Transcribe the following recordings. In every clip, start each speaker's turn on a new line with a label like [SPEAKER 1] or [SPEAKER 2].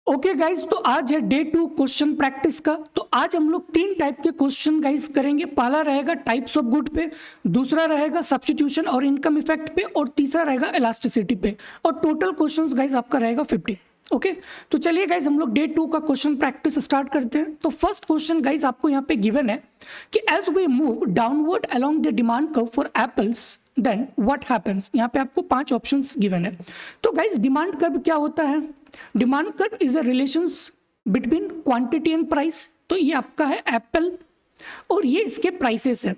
[SPEAKER 1] Okay guys, तो आज है डे 2 क्वेश्चन प्रैक्टिस का। तो आज हम लोग 3 टाइप के क्वेश्चन गाइज करेंगे। पहला रहेगा टाइप्स ऑफ गुड पे, दूसरा रहेगा सब्स्टिट्यूशन और इनकम इफेक्ट पे, और तीसरा रहेगा इलास्टिसिटी पे। और टोटल क्वेश्चंस गाइज आपका रहेगा 50। ओके, तो चलिए गाइज हम लोग डे 2 का क्वेश्चन प्रैक्टिस स्टार्ट करते हैं। तो फर्स्ट क्वेश्चन गाइज आपको यहाँ पे गिवन है कि as we move downward along the demand curve for apples then what happens. यहाँ पे आपको 5 ऑप्शंस गिवन है। तो गाइज डिमांड कर्व क्या होता है? Demand curve is a relations between quantity and price. तो ये आपका है एप्पल और ये इसके प्राइसेस है,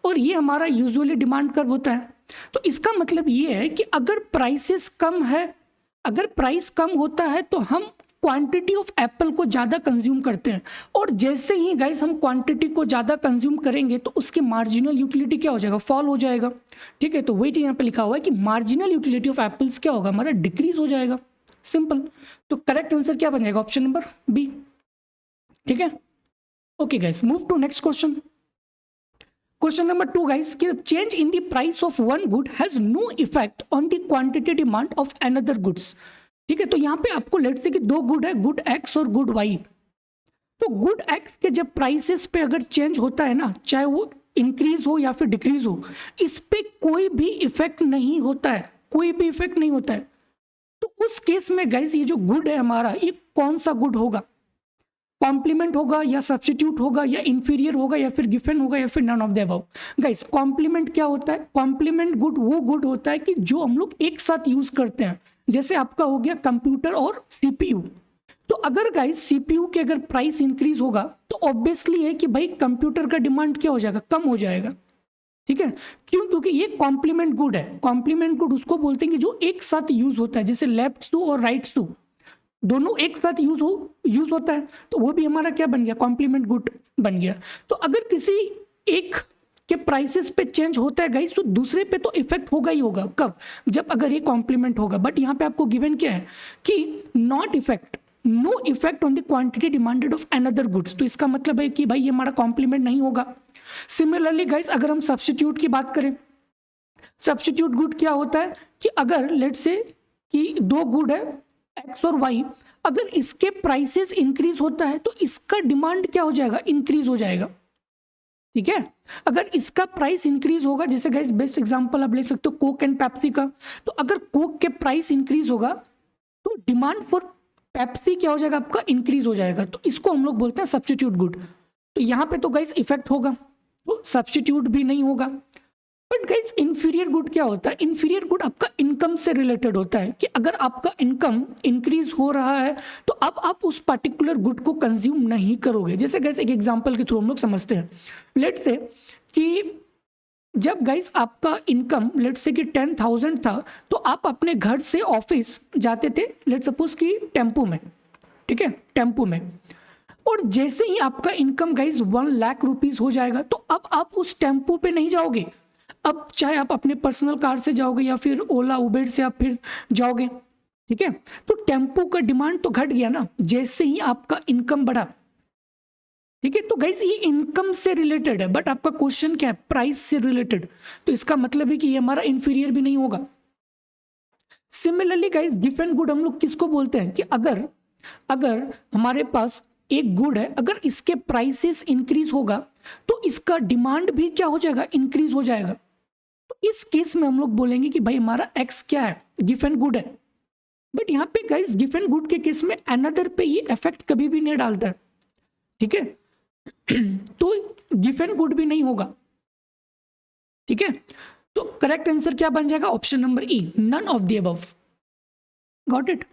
[SPEAKER 1] और ये हमारा यूजुअली डिमांड कर्व होता है। तो इसका मतलब ये है कि अगर प्राइसेस कम है, अगर प्राइस कम होता है तो हम क्वांटिटी ऑफ एप्पल को ज़्यादा कंज्यूम करते हैं, और जैसे ही गाइस हम क्वांटिटी को ज़्यादा कंज्यूम करेंगे तो उसकी मार्जिनल यूटिलिटी क्या हो जाएगा? फॉल हो जाएगा। ठीक है, तो वही चीज़ यहाँ पे लिखा हुआ है कि मार्जिनल यूटिलिटी ऑफ एप्पल्स क्या होगा? हमारा डिक्रीज हो जाएगा। सिंपल। तो करेक्ट आंसर क्या बन जाएगा? Option number B. ठीक है, okay guys, move to next question. Question number 2 guys, कि change in the price of one good has no effect on the quantity demand of another goods. ठीक है, तो यहाँ पे आपको लेट्स से कि 2 गुड है, गुड एक्स और गुड वाई। तो गुड एक्स के जब प्राइसेस पे अगर चेंज होता है ना, चाहे वो इंक्रीज हो या फिर डिक्रीज हो, इस पे कोई भी इफेक्ट नहीं होता है, कोई भी इफेक्ट नहीं होता है। तो उस केस में गाइस ये जो गुड है हमारा, ये कौन सा गुड होगा? कॉम्प्लीमेंट होगा या सब्स्टिट्यूट होगा या इंफीरियर होगा या फिर गिवन होगा या फिर none of the above? Guys complement क्या होता है? कॉम्प्लीमेंट गुड वो गुड होता है कि जो हम लोग एक साथ यूज करते हैं। जैसे आपका हो गया कंप्यूटर और सीपीयू। तो अगर गाइस सीपीयू के अगर प्राइस इंक्रीज होगा तो ऑब्वियसली है कि भाई कंप्यूटर का डिमांड क्या हो जाएगा? कम हो जाएगा। ठीक है, क्यों? क्योंकि ये कॉम्प्लीमेंट गुड है। कॉम्प्लीमेंट गुड उसको बोलते हैं कि जो एक साथ यूज होता है, जैसे लेफ्ट टू और राइट टू दोनों एक साथ यूज होता है, तो वो भी हमारा क्या बन गया? कॉम्प्लीमेंट गुड बन गया। तो अगर किसी एक के प्राइसेस पे चेंज होता है गाइस, तो दूसरे पे तो इफेक्ट होगा ही होगा। कब? जब अगर ये कॉम्प्लीमेंट होगा। बट यहाँ पे आपको गिवन क्या है कि not effect, no effect on the quantity demanded of another goods. तो इसका मतलब है कि भाई ये हमारा कॉम्प्लीमेंट नहीं होगा। सिमिलरली गाइस अगर हम सब्स्टिट्यूट की बात करें, सब्स्टिट्यूट गुड क्या होता है कि अगर लेट से कि 2 गुड है एक्स और वाई, अगर इसके प्राइसेस इंक्रीज होता है तो इसका डिमांड क्या हो जाएगा? इंक्रीज हो जाएगा। ठीक है, अगर इसका प्राइस इंक्रीज होगा, जैसे गाइस बेस्ट एग्जांपल आप ले सकते हो कोक एंड पेप्सी का। तो अगर कोक के प्राइस इंक्रीज होगा तो डिमांड फॉर पेप्सी क्या हो जाएगा? आपका इंक्रीज हो जाएगा। तो इसको हम लोग बोलते हैं सब्स्टिट्यूट गुड। तो यहाँ पे तो गाइस इफेक्ट होगा, तो सब्स्टिट्यूट भी नहीं होगा। बट गाइस इंफीरियर गुड क्या होता है? इंफीरियर गुड आपका इनकम से रिलेटेड होता है कि अगर आपका इनकम इंक्रीज हो रहा है तो अब आप उस पर्टिकुलर गुड को कंज्यूम नहीं करोगे। जैसे गाइस एक एग्जांपल के थ्रू हम लोग समझते हैं। लेट से कि जब गाइस आपका इनकम लेट से कि 10,000 था, तो आप अपने घर से ऑफिस जाते थे, लेट सपोज कि टेम्पो में। ठीक है, टेम्पो में। और जैसे ही आपका इनकम गाइस 1 लाख रुपीज हो जाएगा तो अब आप उस टेम्पो पे नहीं जाओगे। अब चाहे आप अपने पर्सनल कार से जाओगे या फिर ओला उबेर से आप फिर जाओगे। ठीक है, तो टेम्पो का डिमांड तो घट गया ना जैसे ही आपका इनकम बढ़ा। ठीक है, तो गाइस ये इनकम से रिलेटेड है, बट आपका क्वेश्चन क्या है? प्राइस से रिलेटेड। तो इसका मतलब है कि ये हमारा इंफीरियर भी नहीं होगा। सिमिलरली गाइस गिवन गुड हम लोग किसको बोलते हैं कि अगर अगर हमारे पास एक गुड है, अगर इसके प्राइसेस इंक्रीज होगा तो इसका डिमांड भी क्या हो जाएगा? इंक्रीज हो जाएगा। तो इस केस में हम लोग बोलेंगे कि भाई हमारा एक्स क्या है? गिवन गुड है। बट यहाँ पे गाइस गिवन गुड के केस में अनदर पे ये इफेक्ट कभी भी नहीं डालता है। ठीक है, तो गिवन गुड भी नहीं होगा। ठीक है, तो करेक्ट आंसर क्या बन जाएगा? Option number E, none of the above. Got it?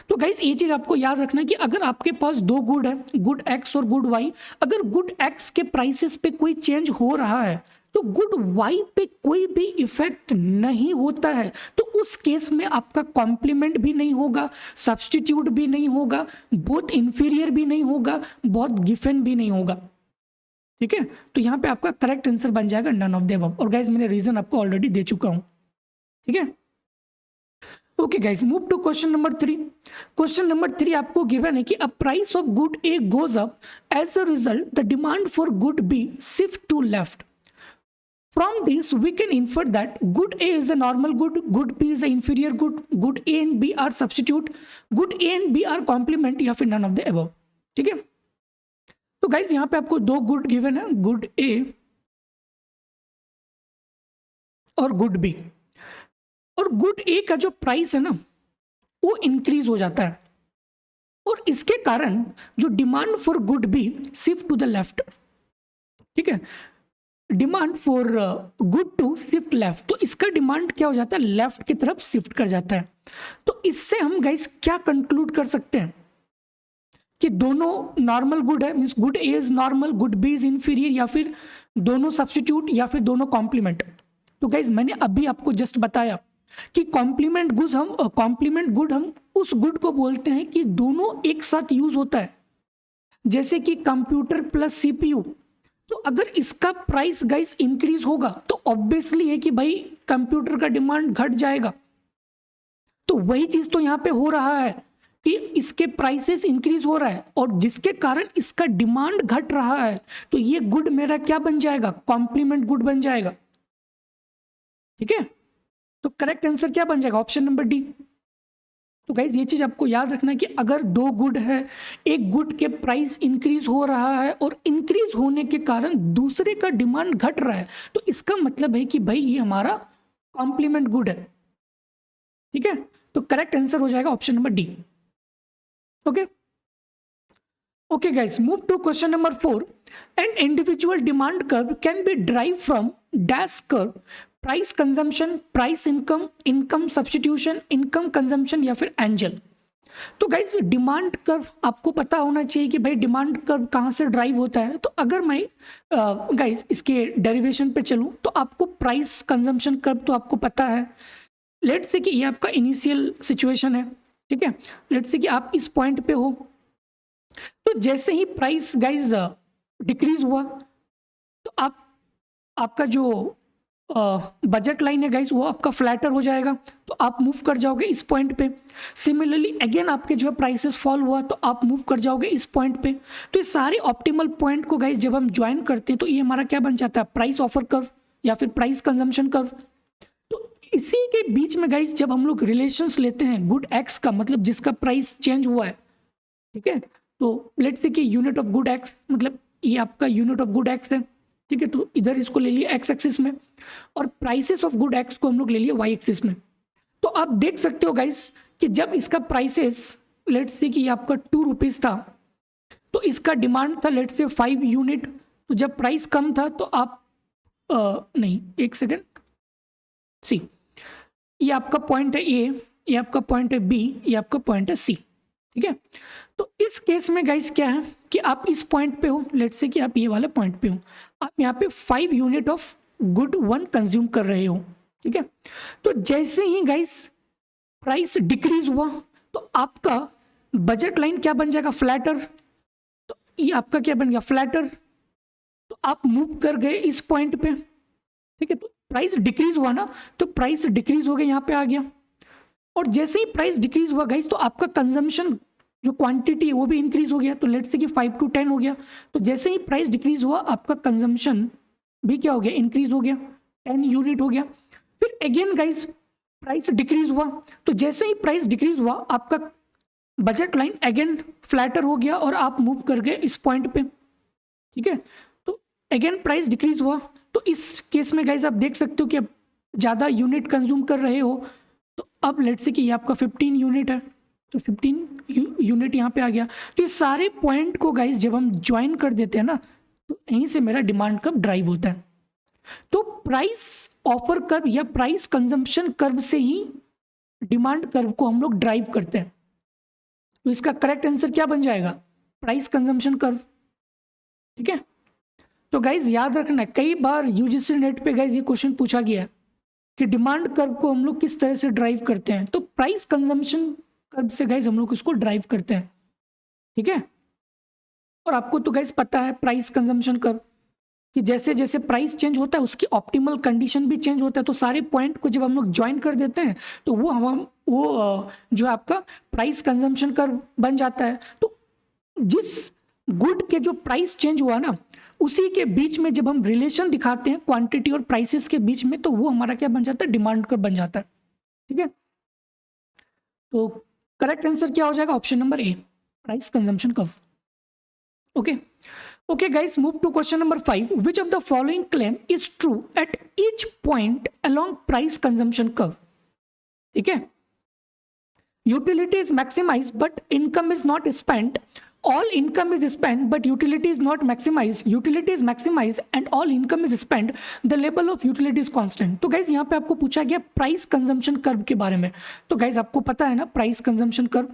[SPEAKER 1] तो गाइस ये चीज आपको याद रखना कि अगर आपके पास 2 गुड है, गुड एक्स और गुड वाई, अगर गुड एक्स के प्राइसेस पे कोई चेंज हो रहा है तो गुड वाई पे कोई भी इफेक्ट नहीं होता है। तो उस केस में आपका कॉम्प्लीमेंट भी नहीं होगा, सब्स्टिट्यूट भी नहीं होगा, बहुत इंफीरियर भी नहीं होगा, बहुत गिवन भी नहीं होगा। ठीक है, तो यहाँ पे आपका करेक्ट आंसर बन जाएगा नन ऑफ द अबव। और गाइस मैंने रीजन आपको ऑलरेडी दे चुका हूं। ठीक है, okay guys, move to question number 3। Question number 3 आपको गिवन है कि a price of good A goes up, as a result the demand for good B shift to left. From this, we can infer that good A is a normal good, good B is a inferior good, good A and B are substitute, good A and B are complement या फिर none of the above. ठीक है, तो guys यहाँ पे आपको दो good given है, गुड A और गुड B, और गुड A का जो प्राइस है ना वो इंक्रीज हो जाता है, और इसके कारण जो demand for good B shift to the left. ठीक है, demand for good to shift left, तो इसका डिमांड क्या हो जाता है, लेफ्ट की तरफ शिफ्ट कर जाता है. तो इससे हम गाइस क्या कंक्लूड कर सकते हैं कि दोनों नॉर्मल गुड है, means good A is normal, good B is inferior, या फिर दोनों सब्स्टिट्यूट, या फिर दोनों कॉम्प्लीमेंट. तो गाइस मैंने अभी आपको जस्ट बताया कि कॉम्प्लीमेंट गुड हम उस गुड को बोलते हैं कि दोनों एक साथ यूज होता है, जैसे कि कंप्यूटर प्लस सीपीयू. तो अगर इसका प्राइस गाइस इंक्रीज होगा तो ऑब्वियसली है कि भाई कंप्यूटर का डिमांड घट जाएगा. तो वही चीज तो यहाँ पे हो रहा है कि इसके प्राइसेस इंक्रीज हो रहा है और जिसके कारण इसका डिमांड घट रहा है, तो ये गुड मेरा क्या बन जाएगा, कॉम्प्लीमेंट गुड बन जाएगा. ठीक है, तो करेक्ट आंसर क्या बन जाएगा, ऑप्शन नंबर डी. तो गाइज ये चीज आपको याद रखना है कि अगर दो गुड है, एक गुड के प्राइस इंक्रीज हो रहा है और इंक्रीज होने के कारण दूसरे का डिमांड घट रहा है, तो इसका मतलब है कि भाई ये हमारा कॉम्प्लीमेंट गुड है. ठीक है, तो करेक्ट आंसर हो जाएगा option number D. Okay guys, move to question number 4. An individual demand curve can be derived from dash curve, price consumption, price income, income substitution, income consumption, या फिर angel. तो guys demand curve आपको पता होना चाहिए कि भाई demand curve कहाँ से ड्राइव होता है. तो अगर मैं गाइज इसके डेरिवेशन पे चलूँ तो आपको प्राइस कंजम्पशन कर्व तो आपको पता है. लेट्स से कि ये आपका इनिशियल सिचुएशन है. ठीक है, लेट्स से कि आप इस पॉइंट पे हो, तो जैसे ही प्राइस गाइज डिक्रीज हुआ तो आपका जो बजट लाइन है गाइस वो आपका फ्लैटर हो जाएगा, तो आप मूव कर जाओगे इस पॉइंट पे. सिमिलरली अगेन आपके जो है प्राइसेस फॉल हुआ तो आप मूव कर जाओगे इस पॉइंट पे. तो ये सारे ऑप्टिमल पॉइंट को गाइस जब हम ज्वाइन करते हैं तो ये हमारा क्या बन जाता है, प्राइस ऑफर कर्व या फिर प्राइस कंजम्पशन कर्व. तो इसी के बीच में गाइस जब हम लोग रिलेशंस लेते हैं गुड एक्स का, मतलब जिसका प्राइस चेंज हुआ है. ठीक है, तो लेट्स से कि यूनिट ऑफ गुड एक्स, मतलब ये आपका यूनिट ऑफ गुड एक्स है. ठीक है, तो इधर इसको ले लिया एक्स एक्सिस में और प्राइसेस ऑफ गुड एक्स को हम लोग ले लिए वाई एक्सिस में. तो आप देख सकते हो गाइस कि जब इसका प्राइसेस लेट्स से कि ये आपका 2 रुपीज़ था तो इसका डिमांड था लेट्स से 5 यूनिट. तो जब प्राइस कम था तो आप नहीं, एक सेकेंड, सी, ये आपका पॉइंट है ए, ये आपका पॉइंट है बी, ये आपका पॉइंट है सी. ठीक है, तो इस केस में गाइस क्या है कि आप इस पॉइंट पे हो, लेट्स से कि आप ये वाले पॉइंट पे हो, आप यहाँ पे 5 यूनिट ऑफ गुड 1 कंज्यूम कर रहे हो. ठीक है, तो जैसे ही गाइस प्राइस डिक्रीज हुआ तो आपका बजट लाइन क्या बन जाएगा, फ्लैटर. तो ये आपका क्या बन गया, फ्लैटर. तो आप मूव कर गए इस पॉइंट पे. ठीक है, तो प्राइस डिक्रीज हुआ ना, तो प्राइस डिक्रीज हो गया, यहाँ पे आ गया. और जैसे ही प्राइस डिक्रीज हुआ गाइस तो आपका कंजम्पशन जो क्वांटिटी है वो भी इंक्रीज हो गया. तो लेट्स से कि 5 to 10 हो गया. तो जैसे ही प्राइस डिक्रीज हुआ आपका कंजम्पशन भी क्या हो गया, इंक्रीज हो गया, 10 यूनिट हो गया. फिर अगेन गाइस प्राइस डिक्रीज हुआ, तो जैसे ही प्राइस डिक्रीज हुआ आपका बजट लाइन अगेन फ्लैटर हो गया और आप मूव कर गए इस पॉइंट पे. ठीक है, तो अगेन प्राइस डिक्रीज हुआ. तो इस केस में गाइस आप देख सकते हो कि अब ज़्यादा यूनिट कंज्यूम कर रहे हो. तो अब लेट्स से कि ये आपका 15 यूनिट है, तो 15 यूनिट यहाँ पे आ गया. तो ये सारे पॉइंट को गाइस जब हम ज्वाइन कर देते हैं ना तो यहीं से मेरा डिमांड कर्व ड्राइव होता है. तो प्राइस ऑफर कर्व या प्राइस कंजम्पशन कर्व से ही डिमांड कर्व को हम लोग ड्राइव करते हैं. तो इसका करेक्ट आंसर क्या बन जाएगा, प्राइस कंजम्पशन कर्व. ठीक है, तो गाइज याद रखना कई बार यूजीसी नेट पे गाइज ये क्वेश्चन पूछा गया है कि डिमांड कर्व को हम लोग किस तरह से ड्राइव करते हैं. तो प्राइस कंजम्पशन कर्व से गाइज हम लोग इसको ड्राइव करते हैं. ठीक है, और आपको तो गाइज पता है प्राइस कंजम्पशन कर्व कि जैसे जैसे प्राइस चेंज होता है उसकी ऑप्टिमल कंडीशन भी चेंज होता है. तो सारे पॉइंट को जब हम लोग ज्वाइन कर देते हैं तो वो जो आपका प्राइस कंजम्पशन कर्व बन जाता है. तो जिस गुड के जो प्राइस चेंज हुआ ना, उसी के बीच में जब हम रिलेशन दिखाते हैं क्वांटिटी और प्राइसेस के बीच में, तो वो हमारा क्या बन जाता है, डिमांड कर्व बन जाता है। ठीक है, तो करेक्ट आंसर क्या हो जाएगा, option number A, price consumption curve. Okay okay guys, move to question number 5। Which of the following claim is true at each point along price consumption curve. ठीक है, utility is maximized but income is not spent, all income is spent but utility is not maximized, utility is maximized and all income is spent, the level of utility is constant। तो guys यहाँ पे आपको पूछा गया price consumption curve के बारे में। तो गाइज आपको पता है ना प्राइस कंजम्पशन कर्व,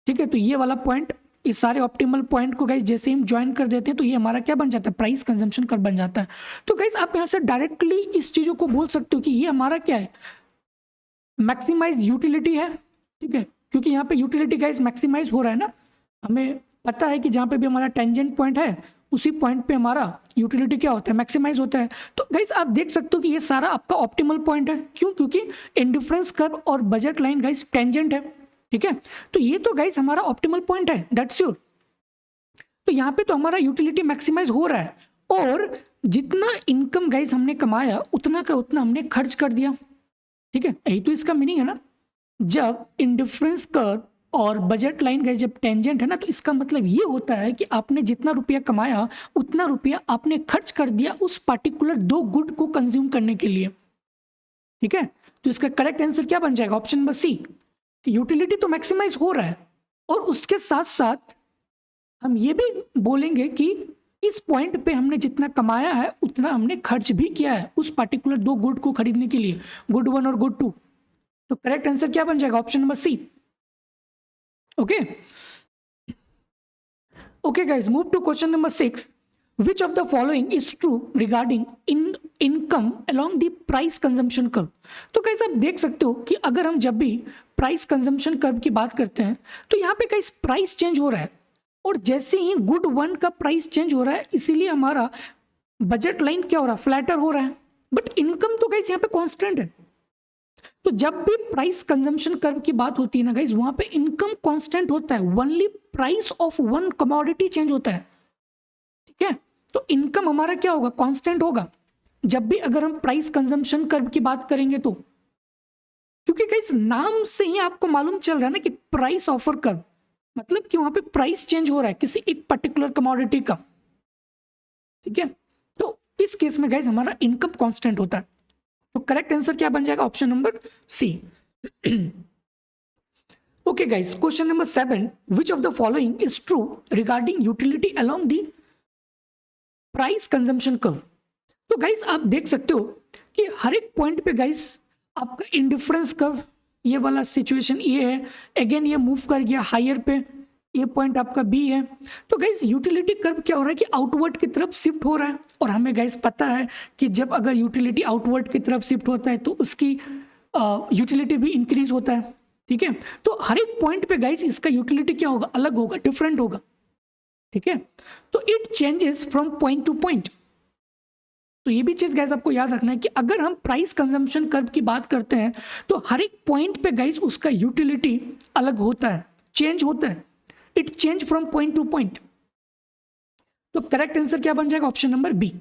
[SPEAKER 1] ठीक है, तो ये वाला पॉइंट, इस सारे ऑप्टिमल पॉइंट को गाइज जैसे हम ज्वाइन कर देते हैं तो ये हमारा क्या बन जाता है, प्राइस कंजम्पशन कर्व बन जाता है। तो गाइज आप यहाँ से डायरेक्टली इस चीज़ों को बोल सकते हो कि ये हमारा क्या है, मैक्सिमाइज यूटिलिटी है। ठीक है, क्योंकि यहाँ पे यूटिलिटी गाइज मैक्सिमाइज हो रहा है ना, हमें पता है कि जहाँ पे भी हमारा टेंजेंट पॉइंट है उसी पॉइंट पे हमारा यूटिलिटी क्या होता है, मैक्सिमाइज होता है। तो गाइज आप देख सकते हो कि ये सारा आपका ऑप्टिमल पॉइंट है। क्यों? क्योंकि इंडिफरेंस कर्व और बजट लाइन गाइज टेंजेंट है। ठीक है, तो ये तो गाइज हमारा ऑप्टिमल पॉइंट है, दैट्स श्योर। तो यहाँ पे तो हमारा यूटिलिटी मैक्सिमाइज हो रहा है और जितना इनकम गाइज हमने कमाया उतना का उतना हमने खर्च कर दिया। ठीक है, यही तो इसका मीनिंग है ना। जब इंडिफरेंस कर्व और बजट लाइन गाइस जब टेंजेंट है ना, तो इसका मतलब ये होता है कि आपने जितना रुपया कमाया उतना रुपया आपने खर्च कर दिया उस पार्टिकुलर दो गुड को कंज्यूम करने के लिए। ठीक है, तो इसका करेक्ट आंसर क्या बन जाएगा, ऑप्शन नंबर सी, कि यूटिलिटी तो मैक्सिमाइज हो रहा है और उसके साथ साथ हम ये भी बोलेंगे कि इस पॉइंट पे हमने जितना कमाया है उतना हमने खर्च भी किया है उस पार्टिकुलर दो गुड को खरीदने के लिए, गुड 1 और गुड 2। तो करेक्ट आंसर क्या बन जाएगा, option number C. Okay okay guys, move to question number 6। Which of the following is true regarding income along the price consumption curve. तो गाइस आप देख सकते हो कि अगर हम जब भी प्राइस कंजम्पशन कर्व की बात करते हैं तो यहाँ पे गाइस प्राइस चेंज हो रहा है और जैसे ही गुड 1 का प्राइस चेंज हो रहा है इसीलिए हमारा बजट लाइन क्या हो रहा है, फ्लैटर हो रहा है। बट इनकम तो गाइस यहाँ पे कांस्टेंट है। तो जब भी प्राइस कंजम्पशन कर्व की बात होती है ना गाइस, वहां पे इनकम कांस्टेंट होता है, only price of one commodity change होता है। ठीक है, तो इनकम हमारा क्या होगा, कांस्टेंट होगा जब भी अगर हम प्राइस कंजम्पशन कर्व की बात करेंगे तो। क्योंकि गाइस नाम से ही आपको मालूम चल रहा है ना कि प्राइस ऑफर कर्व, मतलब कि वहां पे प्राइस चेंज हो रहा है किसी एक पर्टिकुलर कमोडिटी का। ठीक है, तो इस केस में गाइस हमारा इनकम कांस्टेंट होता है। तो करेक्ट आंसर क्या बन जाएगा, option number C. Okay guys, question number 7। Which of the following is true regarding utility along the price consumption curve. तो गाइस आप देख सकते हो कि हर एक पॉइंट पे गाइस आपका इंडिफरेंस कर्व, ये वाला सिचुएशन ये है, अगेन ये मूव कर गया हायर पे, ये पॉइंट आपका बी है। तो गाइस यूटिलिटी कर्व क्या हो रहा है कि आउटवर्ड की तरफ शिफ्ट हो रहा है और हमें गाइस पता है कि जब अगर यूटिलिटी आउटवर्ड की तरफ शिफ्ट होता है तो उसकी यूटिलिटी भी इंक्रीज होता है। ठीक है, तो हर एक पॉइंट पे गाइस इसका यूटिलिटी क्या होगा, अलग होगा, डिफरेंट होगा। ठीक है, तो it changes from point to point. तो ये भी चीज गाइस आपको याद रखना है कि अगर हम प्राइस कंजम्पशन कर्व की बात करते हैं तो हर एक पॉइंट पे गाइस उसका यूटिलिटी अलग होता है, चेंज होता है, it change from point to point. तो करेक्ट आंसर क्या बन जाएगा, option number B.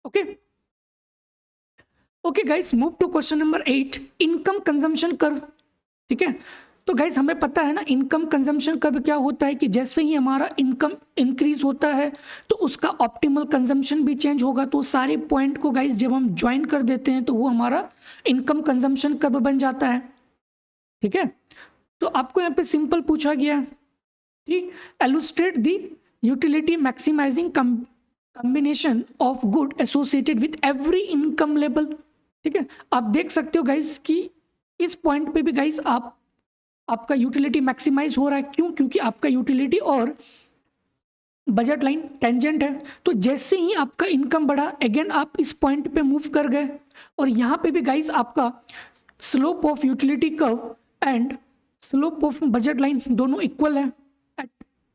[SPEAKER 1] Okay okay guys, move to question number 8, income consumption curve. ठीक है, तो गाइस हमें पता है ना इनकम कंजम्पशन कर्व क्या होता है कि जैसे ही हमारा इनकम इंक्रीज होता है तो उसका ऑप्टिमल कंजम्पशन भी चेंज होगा। तो सारे पॉइंट को गाइस जब हम ज्वाइन कर देते हैं तो वो हमारा इनकम कंजम्पशन कर्व बन जाता है। ठीक है, तो आपको यहाँ पे सिंपल पूछा गया, ठीक, illustrate the utility maximising combination of good associated with every income level. ठीक है, आप देख सकते हो गाइस कि इस पॉइंट पे भी गाइस आपका यूटिलिटी मैक्सिमाइज हो रहा है। क्यों? क्योंकि आपका यूटिलिटी और बजट लाइन टेंजेंट है। तो जैसे ही आपका इनकम बढ़ा अगेन आप इस पॉइंट पे मूव कर गए और यहाँ पे भी गाइस आपका slope of utility curve and slope of budget line दोनों इक्वल है at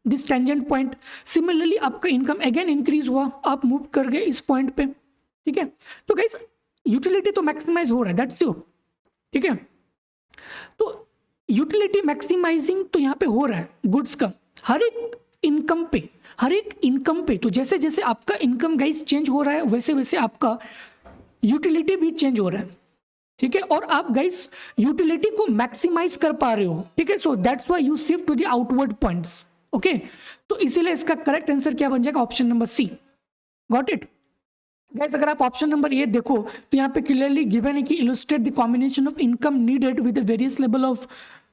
[SPEAKER 1] this tangent point. Similarly आपका इनकम अगेन इंक्रीज हुआ, आप मूव कर गए इस पॉइंट पे। ठीक है, तो गाइस यूटिलिटी तो मैक्सिमाइज हो रहा है, दैट्स श्योर। ठीक है, तो यूटिलिटी मैक्सिमाइजिंग तो यहाँ पे हो रहा है गुड्स का, हर एक इनकम पे, हर एक इनकम पे। तो जैसे जैसे आपका इनकम गाइस चेंज हो रहा है वैसे वैसे आपका यूटिलिटी भी चेंज हो रहा है, ठीक है, और आप गाइस यूटिलिटी को मैक्सिमाइज कर पा रहे हो, ठीक है। So that's why you shift to the outward points, okay. तो इसीलिए इसका करेक्ट आंसर क्या बन जाएगा, option number C. Got it guys. अगर आप ऑप्शन नंबर ए देखो तो यहाँ पे क्लियरली गिवन है कि illustrate the combination of income needed with various level of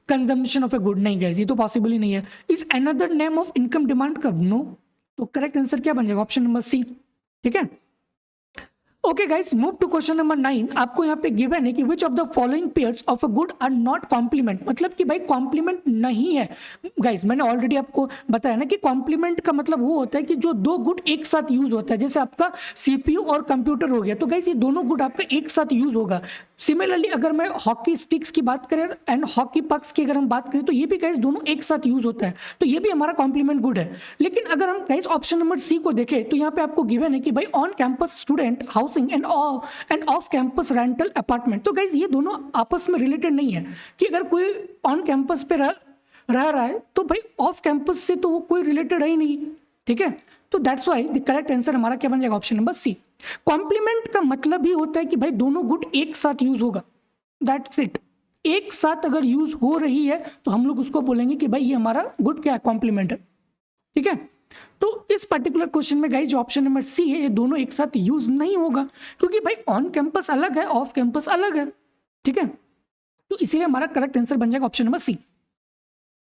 [SPEAKER 1] consumption of a good. नहीं गाइस, ये तो पॉसिबल ही नहीं है। Is another name of income demand curve, no. तो करेक्ट आंसर क्या बन जाएगा, ऑप्शन नंबर सी, ठीक है। Okay guys, move to question number 9। आपको यहाँ पे गिवन है कि which of the following pairs of a good are not complement, मतलब कि भाई कॉम्प्लीमेंट नहीं है। गाइस मैंने ऑलरेडी आपको बताया ना कि कॉम्प्लीमेंट का मतलब वो होता है कि जो दो गुड एक साथ यूज होता है, जैसे आपका सीपीयू और कंप्यूटर हो गया, तो गाइस ये दोनों गुड आपका एक साथ यूज होगा। सिमिलरली अगर मैं हॉकी स्टिक्स की बात करें एंड हॉकी पक्स की अगर हम बात करें तो ये भी गाइस दोनों एक साथ यूज होता है, तो ये भी हमारा कॉम्प्लीमेंट गुड है। लेकिन अगर हम गाइस ऑप्शन नंबर सी को देखें तो यहाँ पे आपको गिवन है कि भाई on campus student housing end off campus rental apartment. तो गाइस ये दोनों आपस में रिलेटेड नहीं है कि अगर कोई ऑन कैंपस पे रह रहा है तो भाई ऑफ कैंपस से तो वो कोई रिलेटेड है ही नहीं, ठीक है। तो that's why the correct answer हमारा क्या बन जाएगा, ऑप्शन नंबर सी। कॉम्प्लीमेंट का मतलब ही होता है कि भाई दोनों गुड एक साथ यूज होगा, दैट्स इट। एक साथ अगर यूज हो रही है तो हम लोग उसको बोलेंगे कि भाई ये हमारा गुड क्या है, कॉम्प्लीमेंट है, ठीक है। तो इस पर्टिकुलर क्वेश्चन में गाइस जो ऑप्शन नंबर सी है ये दोनों एक साथ यूज नहीं होगा, क्योंकि भाई ऑन कैंपस अलग है, ऑफ कैंपस अलग है, ठीक है। तो इसीलिए हमारा करेक्ट आंसर बन जाएगा option number C.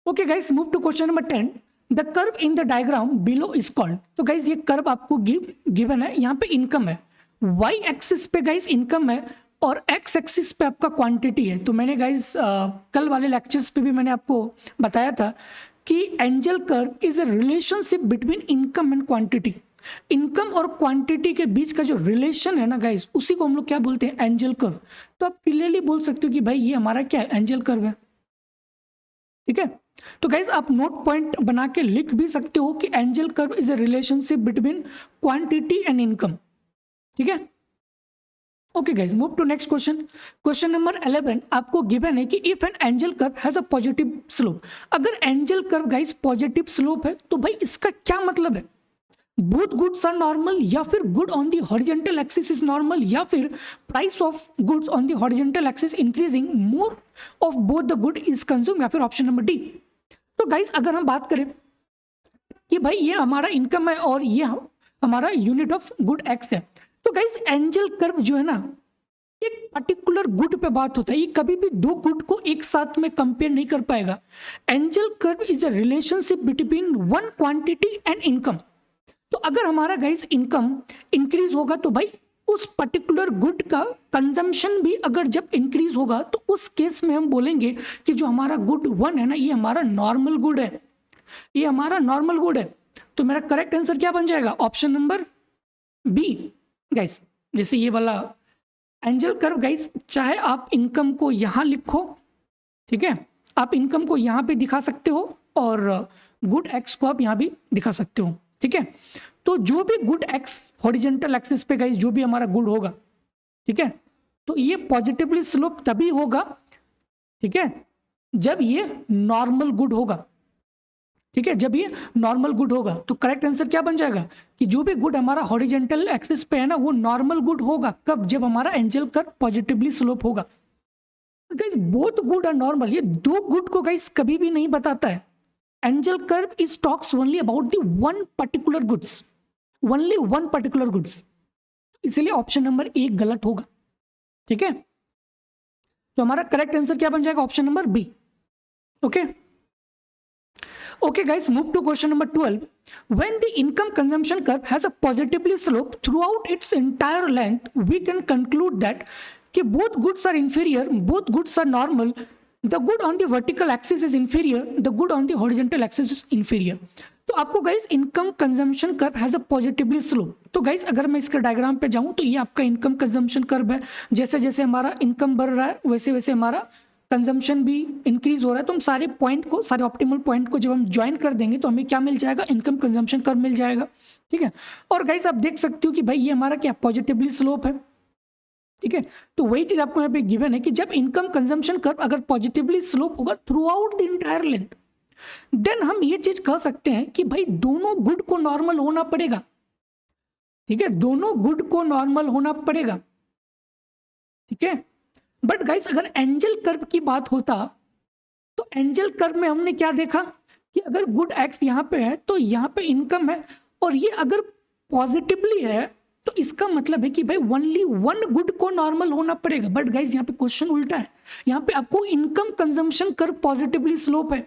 [SPEAKER 1] Okay guys, move to question number 10। The curve in the diagram below is called. तो गाइस ये कर्व आपको गिवन है, यहाँ पे इनकम है, वाई एक्सिस पे गाइस इनकम है और एक्स एक्सिस पे आपका क्वांटिटी है। तो मैंने गाइस कल वाले लेक्चर्स पे भी मैंने आपको बताया था कि Engel curve is a relationship between income and quantity. Income और क्वांटिटी के बीच का जो रिलेशन है ना गाइस, उसी को हम लोग क्या बोलते हैं, एंजल कर्व। तो आप क्लियरली बोल सकते हो कि भाई ये हमारा क्या है, एंजल कर्व है, ठीक है। तो गाइज आप नोट पॉइंट बना के लिख भी सकते हो कि Engel curve is a relationship between quantity and income, ठीक है। Okay guys, move to next question. Question number 11 आपको गिवन है कि if an Engel curve has a positive slope. अगर Engel curve guys positive slope है तो भाई इसका क्या मतलब है, बोथ गुड्स आर नॉर्मल, या फिर good on the horizontal axis is normal, या फिर price of goods on the horizontal axis increasing, more of both the good is consume, या फिर ऑप्शन नंबर डी। तो गाइस अगर हम बात करें कि भाई ये हमारा इनकम है और ये हमारा यूनिट ऑफ गुड एक्स है, तो गाइस एंजल कर्व जो है ना एक पर्टिकुलर गुड पे बात होता है, ये कभी भी दो गुड को एक साथ में कंपेयर नहीं कर पाएगा। Angel curve is a relationship between one quantity and income. तो अगर हमारा गाइस इनकम इंक्रीज होगा तो भाई उस पर्टिकुलर गुड का कंजम्पशन भी अगर जब इंक्रीज होगा तो उस केस में हम बोलेंगे कि जो हमारा गुड वन है ना ये हमारा नॉर्मल गुड है, ये हमारा नॉर्मल गुड है। तो मेरा करेक्ट आंसर क्या बन जाएगा, ऑप्शन नंबर बी गाइस। जैसे ये वाला एंजल कर्व गाइस, चाहे आप इनकम को यहां लिखो, ठीक है, आप इनकम को यहां पे दिखा सकते हो और गुड एक्स को आप यहां भी दिखा सकते हो, ठीक है। तो जो भी गुड एक्स हॉरिजॉन्टल एक्सिस पे गाइस जो भी हमारा गुड होगा, ठीक है, तो ये पॉजिटिवली स्लोप तभी होगा, ठीक है, जब ये नॉर्मल गुड होगा, ठीक है, जब ये नॉर्मल गुड होगा। तो करेक्ट आंसर क्या बन जाएगा कि जो भी गुड हमारा हॉरिजॉन्टल एक्सिस पे है ना वो नॉर्मल गुड होगा, कब, जब हमारा एंजल कर्व पॉजिटिवली स्लोप होगा। गाइस बोथ गुड और नॉर्मल ये दो गुड को गाइस कभी भी नहीं बताता है। Angel curve is talks only about the one particular goods, only one particular goods, इसलिए ऑप्शन नंबर ए गलत होगा, ठीक है। तो हमारा करेक्ट आंसर क्या बन जाएगा, option number B. Okay okay guys, move to question number 12। When the income consumption curve has a positively slope throughout its entire length, we can conclude that कि both goods are inferior, both goods are normal, the good on the vertical axis is inferior, the good on the horizontal axis is inferior। तो आपको guys income consumption curve has a positively slope. तो guys अगर मैं इसके diagram पे जाऊं तो ये आपका इनकम कंजम्पशन कर्व है, जैसे जैसे हमारा इनकम बढ़ रहा है वैसे वैसे हमारा कंजम्पशन भी इंक्रीज हो रहा है। तो हम सारे पॉइंट को, सारे ऑप्टिमल पॉइंट को जब हम ज्वाइन कर देंगे तो हमें क्या मिल जाएगा, इनकम कंजम्पशन कर्व मिल जाएगा, ठीक है। और गाइस आप देख सकते हो कि भाई ये हमारा क्या पॉजिटिवली स्लोप है, ठीक है। तो वही चीज आपको यहाँ पे गिवन है कि जब इनकम कंजम्पशन कर्व अगर पॉजिटिवली स्लोप होगा throughout the entire length, then हम ये चीज कह सकते हैं कि भाई दोनों गुड को नॉर्मल होना पड़ेगा, ठीक है, दोनों गुड को नॉर्मल होना पड़ेगा, ठीक है। बट गाइस अगर एंजल कर्व की बात होता तो एंजल कर्व में हमने क्या देखा कि अगर गुड एक्स यहाँ पे है तो यहाँ पे इनकम है, और ये अगर पॉजिटिवली है तो इसका मतलब है कि भाई ओनली वन गुड को नॉर्मल होना पड़ेगा। बट गाइस यहाँ पे क्वेश्चन उल्टा है, यहाँ पे आपको income consumption curve positively slope है,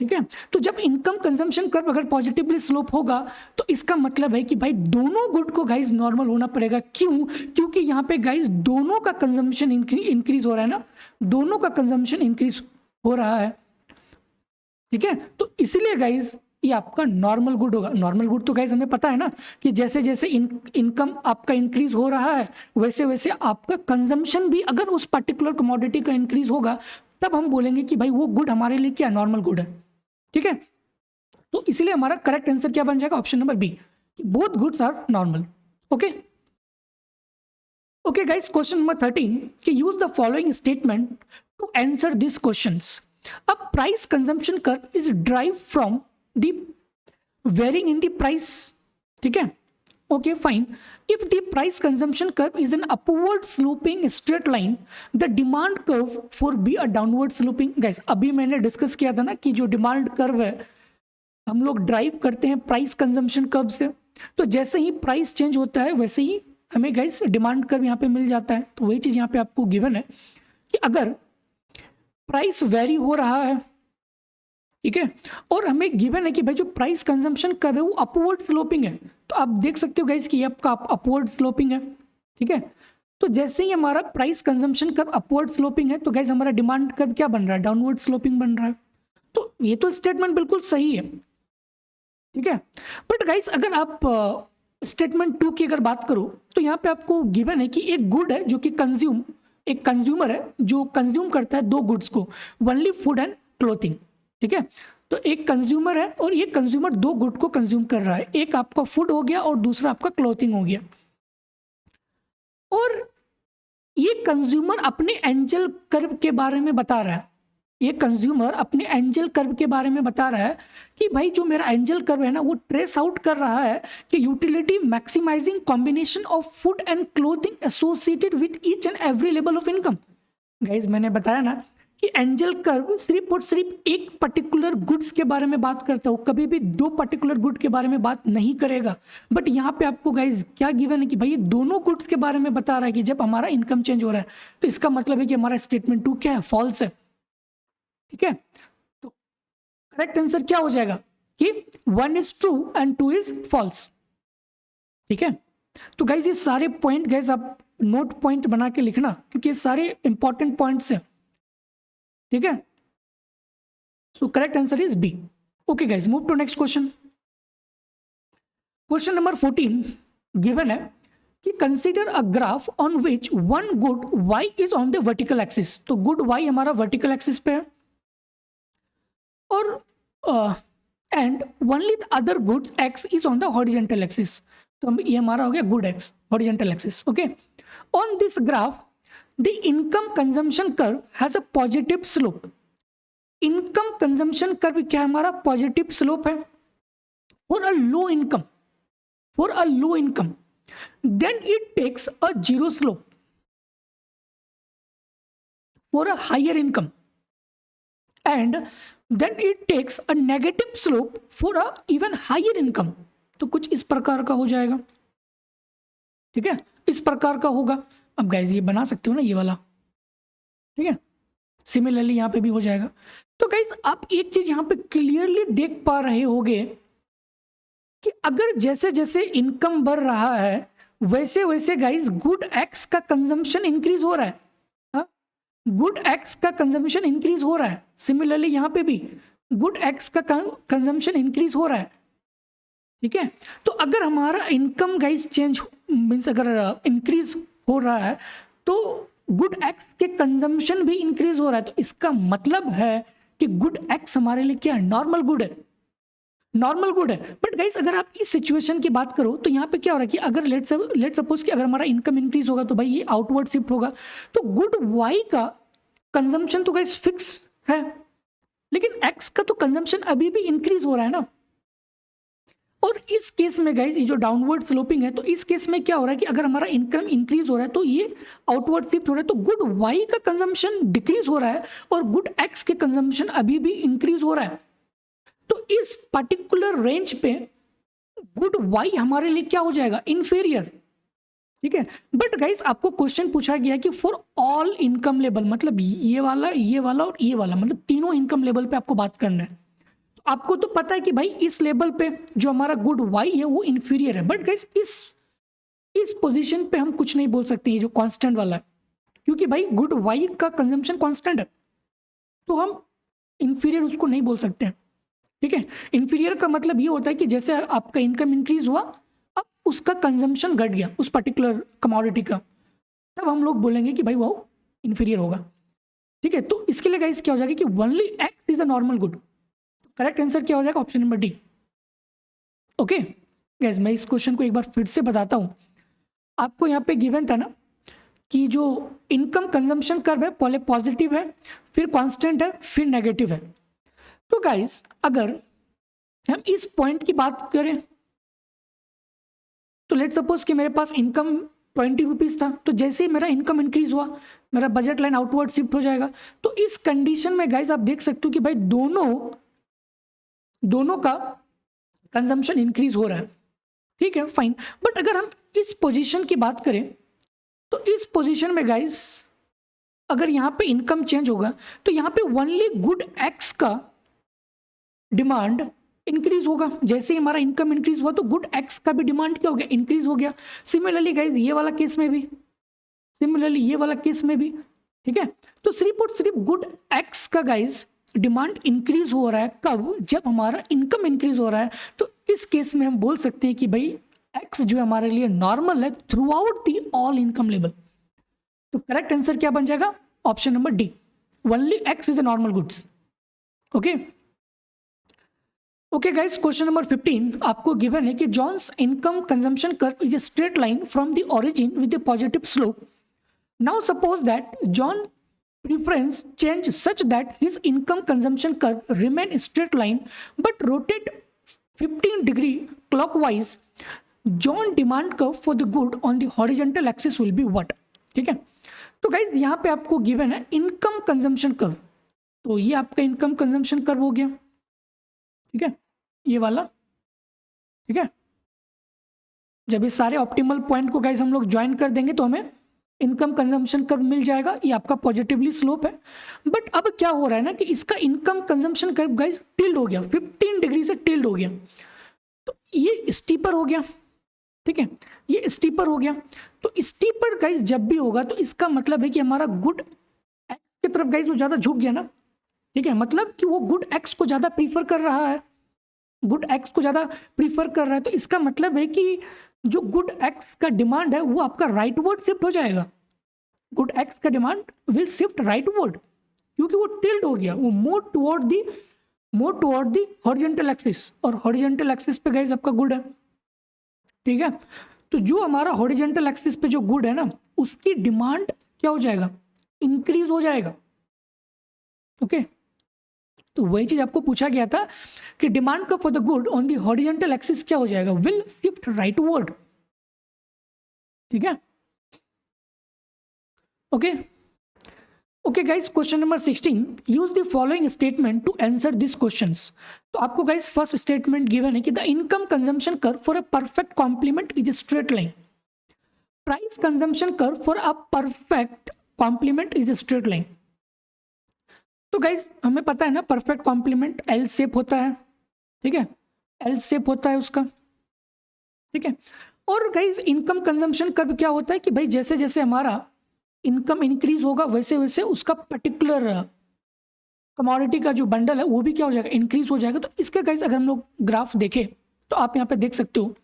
[SPEAKER 1] ठीक है। तो जब इनकम कंजम्पशन कर्व अगर पॉजिटिवली स्लोप होगा तो इसका मतलब है कि भाई दोनों गुड को गाइस नॉर्मल होना पड़ेगा। क्यों? क्योंकि यहाँ पे गाइस दोनों का कंजम्पशन इंक्रीज हो रहा है ना, दोनों का कंजम्पशन इंक्रीज हो रहा है, ठीक है। तो इसलिए गाइस ये आपका नॉर्मल गुड होगा। नॉर्मल गुड तो गाइस हमें पता है ना कि जैसे जैसे इनकम आपका इंक्रीज हो रहा है वैसे वैसे आपका कंजम्पशन भी अगर उस पर्टिकुलर कमोडिटी का इंक्रीज होगा तब हम बोलेंगे कि भाई वो गुड हमारे लिए क्या नॉर्मल गुड है, ठीक है। तो इसलिए हमारा करेक्ट आंसर क्या बन जाएगा? Option number B, both goods are normal. Okay okay guys, question number 13 कि use the following statement to answer this questions. A price consumption curve is derived from the varying in the price, ठीक है। Okay, fine. If the price consumption curve is an upward sloping straight line, the demand curve for be a downward sloping. Guys, अभी मैंने discuss किया था ना कि जो demand curve है हम लोग ड्राइव करते हैं प्राइस कंजम्पशन कर्व से, तो जैसे ही प्राइस चेंज होता है वैसे ही हमें गाइस डिमांड कर्व यहाँ पे मिल जाता है। तो वही चीज़ यहाँ पे आपको गिवन है कि अगर प्राइस वेरी हो रहा है, ठीक है, और हमें गिवन है कि भाई जो प्राइस कंजम्पशन कर्व है वो अपवर्ड स्लोपिंग है, तो आप देख सकते हो गाइस कि ये आपका अपवर्ड स्लोपिंग है, ठीक है। तो जैसे ही हमारा price consumption curve upward sloping है तो गाइस हमारा डिमांड कर्व क्या बन रहा है? डाउनवर्ड स्लोपिंग बन रहा है। तो ये तो स्टेटमेंट बिल्कुल सही है, ठीक है। बट गाइस अगर आप स्टेटमेंट 2 की अगर बात करो तो यहाँ पे आपको गिवन है कि एक गुड है जो कि एक कंज्यूमर है जो कंज्यूम करता है दो गुड्स को, ओनली फूड एंड क्लोथिंग, ठीक है। तो एक कंज्यूमर है और ये कंज्यूमर दो गुड को कंज्यूम कर रहा है, एक आपका फूड हो गया और दूसरा आपका क्लोथिंग हो गया। और ये कंज्यूमर अपने एंजल कर्व के बारे में बता रहा है, ये कंज्यूमर अपने एंजल कर्व के बारे में बता रहा है कि भाई जो मेरा एंजल कर्व है ना वो ट्रेस आउट कर रहा है कि utility maximising combination of food and clothing associated with each and every level of income. Guys मैंने बताया ना कि एंजल कर्व सिर्फ और सिर्फ एक पर्टिकुलर गुड्स के बारे में बात करता है, वो कभी भी दो पर्टिकुलर गुड के बारे में बात नहीं करेगा। बट यहाँ पे आपको गाइस क्या गिवन है कि भाई ये दोनों गुड्स के बारे में बता रहा है कि जब हमारा इनकम चेंज हो रहा है तो इसका मतलब है कि हमारा स्टेटमेंट 2 क्या है? फॉल्स है, ठीक है। तो करेक्ट आंसर क्या हो जाएगा कि 1 is true and 2 is false, ठीक है। तो गाइस ये सारे पॉइंट गाइस आप नोट पॉइंट बना के लिखना क्योंकि ये सारे इंपॉर्टेंट पॉइंट्स हैं, ठीक है। So correct answer is B. Okay guys, move to next question. Question number 14 given है कि consider a graph on which one good y is on the vertical axis. तो गुड y हमारा vertical axis पे है और and only the other goods x is on the horizontal axis. तो ये हमारा हो गया good x horizontal axis, okay. On this graph the income consumption curve has a positive slope. Income consumption curve क्या है? हमारा पॉजिटिव स्लोप है for a low income, for a low income. Then it takes a zero slope for a higher income and then it takes a negative slope for a even higher income. तो कुछ इस प्रकार का हो जाएगा, ठीक है, इस प्रकार का होगा। अब गाइस ये बना सकते हो ना ये वाला, ठीक है, सिमिलरली यहाँ पे भी हो जाएगा। तो गाइस आप एक चीज यहाँ पे क्लियरली देख पा रहे होगे कि अगर जैसे जैसे इनकम बढ़ रहा है वैसे वैसे गाइस गुड एक्स का कंजम्पशन इंक्रीज हो रहा है, गुड एक्स का कंजम्पशन इंक्रीज हो रहा है। सिमिलरली यहाँ पे भी गुड एक्स का कंजम्पशन इंक्रीज हो रहा है, ठीक है। तो अगर हमारा इनकम गाइस चेंज मीन्स अगर इंक्रीज हो रहा है तो गुड एक्स के कंजम्पशन भी इंक्रीज हो रहा है, तो इसका मतलब है कि गुड एक्स हमारे लिए क्या है? नॉर्मल गुड है, नॉर्मल गुड है। बट गाइस अगर आप इस सिचुएशन की बात करो तो यहाँ पे क्या हो रहा है कि अगर लेट सपोज कि अगर हमारा इनकम इंक्रीज होगा तो भाई ये आउटवर्ड शिफ्ट होगा, तो गुड वाई का कंजम्पशन तो गाइस फिक्स है, लेकिन एक्स का तो कंजम्पशन अभी भी इंक्रीज हो रहा है ना। और इस केस में गाइज ये जो डाउनवर्ड स्लोपिंग है, तो इस केस में क्या हो रहा है कि अगर हमारा इनकम इंक्रीज हो रहा है तो ये आउटवर्ड शिफ्ट हो रहा है, तो गुड वाई का कंजम्पशन डिक्रीज हो रहा है और गुड एक्स के कंजम्पशन अभी भी इंक्रीज हो रहा है। तो इस पर्टिकुलर रेंज पे गुड वाई हमारे लिए क्या हो जाएगा, इन्फीरियर। ठीक है, बट गाइज आपको क्वेश्चन पूछा गया कि फॉर ऑल इनकम लेवल, मतलब ये वाला और ये वाला, मतलब तीनों इनकम लेवल पे आपको बात करना है। तो आपको तो पता है कि भाई इस लेवल पे जो हमारा गुड वाई है वो इन्फीरियर है, बट गाइज इस पोजीशन पे हम कुछ नहीं बोल सकते, ये जो कांस्टेंट वाला है, क्योंकि भाई गुड वाई का कंजम्पशन कांस्टेंट है, तो हम इन्फीरियर उसको नहीं बोल सकते हैं। ठीक है, इन्फीरियर का मतलब ये होता है कि जैसे आपका इनकम इंक्रीज हुआ, अब उसका कंजम्पशन घट गया उस पर्टिकुलर कमोडिटी का, तब हम लोग बोलेंगे कि भाई वो इन्फीरियर होगा। ठीक है, तो इसके लिए गाइस क्या हो जाएगा कि only X is a normal good. Correct answer क्या हो जाएगा, option number D. Okay guys, मैं इस क्वेश्चन को एक बार फिर से बताता हूं। आपको यहाँ पे गिवन था ना कि जो इनकम कंजम्पशन कर्व है पहले पॉजिटिव है, फिर कांस्टेंट है, फिर नेगेटिव है। तो गाइस अगर हम इस पॉइंट की बात करें, तो लेट सपोज कि मेरे पास इनकम 20 रुपीज़ था, तो जैसे ही मेरा इनकम इंक्रीज हुआ मेरा बजट लाइन आउटवर्ड शिफ्ट हो जाएगा। तो इस कंडीशन में गाइस आप देख सकते हो कि भाई दोनों का कंजम्पशन इंक्रीज हो रहा है। ठीक है, फाइन। बट अगर हम इस पोजीशन की बात करें, तो इस पोजीशन में गाइस अगर यहाँ पे इनकम चेंज होगा, तो यहाँ पे ओनली गुड एक्स का डिमांड इंक्रीज होगा। जैसे ही हमारा इनकम इंक्रीज हुआ तो गुड एक्स का भी डिमांड क्या हो गया, इंक्रीज हो गया। सिमिलरली गाइज ये वाला केस में भी, सिमिलरली ये वाला केस में भी। ठीक है, तो सिर्फ और सिर्फ गुड एक्स का गाइज डिमांड इंक्रीज हो रहा है कब, जब हमारा इनकम इंक्रीज हो रहा है। तो इस केस में हम बोल सकते हैं कि भाई एक्स जो हमारे लिए नॉर्मल है throughout the all income level. तो करेक्ट आंसर क्या बन जाएगा, option number D, only X is a normal goods. Okay okay guys, question number 15 आपको गिवन है कि John's income consumption curve is a straight line from the origin with a positive slope. Now suppose that John preference change such that his income consumption curve remain straight line but rotate 15 degree clockwise. John demand curve for the good on the horizontal axis will be what? ठीक है, तो guys यहाँ पे आपको given है income consumption curve. तो ये आपका इनकम कंजम्पशन कर्व हो गया। ठीक है, ये वाला। ठीक है, जब ये सारे ऑप्टिमल पॉइंट को गाइज हम लोग ज्वाइन कर देंगे तो हमें इनकम कंजम्पशन कर्व मिल जाएगा। ये आपका पॉजिटिवली स्लोप है। बट अब क्या हो रहा है ना कि इसका income consumption curve guys tilde हो गया, 15 डिग्री से टिल्ड हो गया, तो ये स्टीपर हो गया। ठीक है, ये स्टीपर हो गया। तो स्टीपर गाइज जब भी होगा तो इसका मतलब है कि हमारा गुड एक्स की तरफ गाइज वो ज़्यादा झुक गया ना। ठीक है, मतलब कि वो गुड एक्स को ज़्यादा प्रीफर कर रहा है, गुड एक्स को ज़्यादा प्रीफर कर रहा है। तो इसका मतलब है कि जो गुड एक्स का डिमांड है वो आपका राइटवर्ड शिफ्ट हो जाएगा। गुड एक्स का डिमांड विल शिफ्ट राइटवर्ड, क्योंकि वो टिल्ट हो गया, वो मोर टुवर्ड दी हॉरिजॉन्टल एक्सिस, और हॉरिजॉन्टल एक्सिस पे गाइस आपका गुड है। ठीक है, तो जो हमारा हॉरिजॉन्टल एक्सिस पे जो गुड है ना उसकी डिमांड क्या हो जाएगा, इंक्रीज हो जाएगा। ओके, तो वही चीज आपको पूछा गया था कि डिमांड का for the good on the horizontal axis क्या हो जाएगा, विल शिफ्ट राइटवर्ड। ठीक है, okay okay guys, question number 16, use the following statement to answer this questions. तो आपको गाइस फर्स्ट स्टेटमेंट गिवन है कि the income consumption curve for a perfect complement is a straight line. Price consumption curve for a perfect complement is a straight line. तो guys हमें पता है ना perfect complement L shape होता है। ठीक है, एल शेप होता है उसका। ठीक है, और गाइज इनकम कंजम्पशन कर्व क्या होता है कि भाई जैसे जैसे हमारा इनकम इंक्रीज होगा वैसे वैसे उसका पर्टिकुलर कमोडिटी का जो बंडल है वो भी क्या हो जाएगा, इंक्रीज हो जाएगा। तो इसका गाइज अगर हम लोग ग्राफ देखें तो आप यहाँ पे देख सकते हो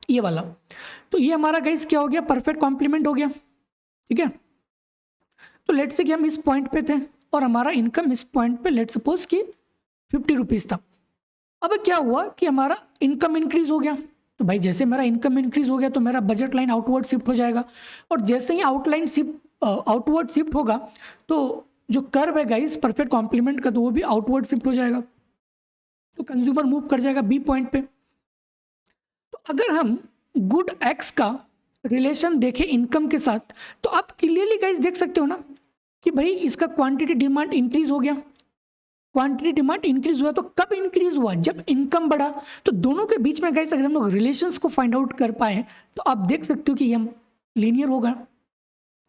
[SPEAKER 1] ये वाला, तो ये हमारा गाइज क्या हो गया, परफेक्ट कॉम्प्लीमेंट हो गया। ठीक है, तो लेट से कि हम इस पॉइंट पे थे और हमारा इनकम इस पॉइंट पे लेट सपोज कि 50 रुपीज़ था। अब क्या हुआ कि हमारा इनकम इंक्रीज हो गया, तो भाई जैसे मेरा इनकम इंक्रीज हो गया तो मेरा बजट लाइन आउटवर्ड शिफ्ट हो जाएगा, और जैसे ही आउटवर्ड शिफ्ट होगा तो जो कर्व है गाइस परफेक्ट कॉम्प्लीमेंट का, तो वो भी आउटवर्ड शिफ्ट हो जाएगा, तो कंज्यूमर मूव कर जाएगा बी पॉइंट पे। तो अगर हम गुड एक्स का रिलेशन देखें इनकम के साथ, तो आप क्लियरली गाइस देख सकते हो ना कि भाई इसका क्वांटिटी डिमांड इंक्रीज हो गया। क्वांटिटी डिमांड इंक्रीज हुआ तो कब इंक्रीज हुआ? जब इनकम बढ़ा। तो दोनों के बीच में गाइस अगर हम लोग रिलेशंस को फाइंड आउट कर पाए तो आप देख सकते हो कि ये लीनियर होगा,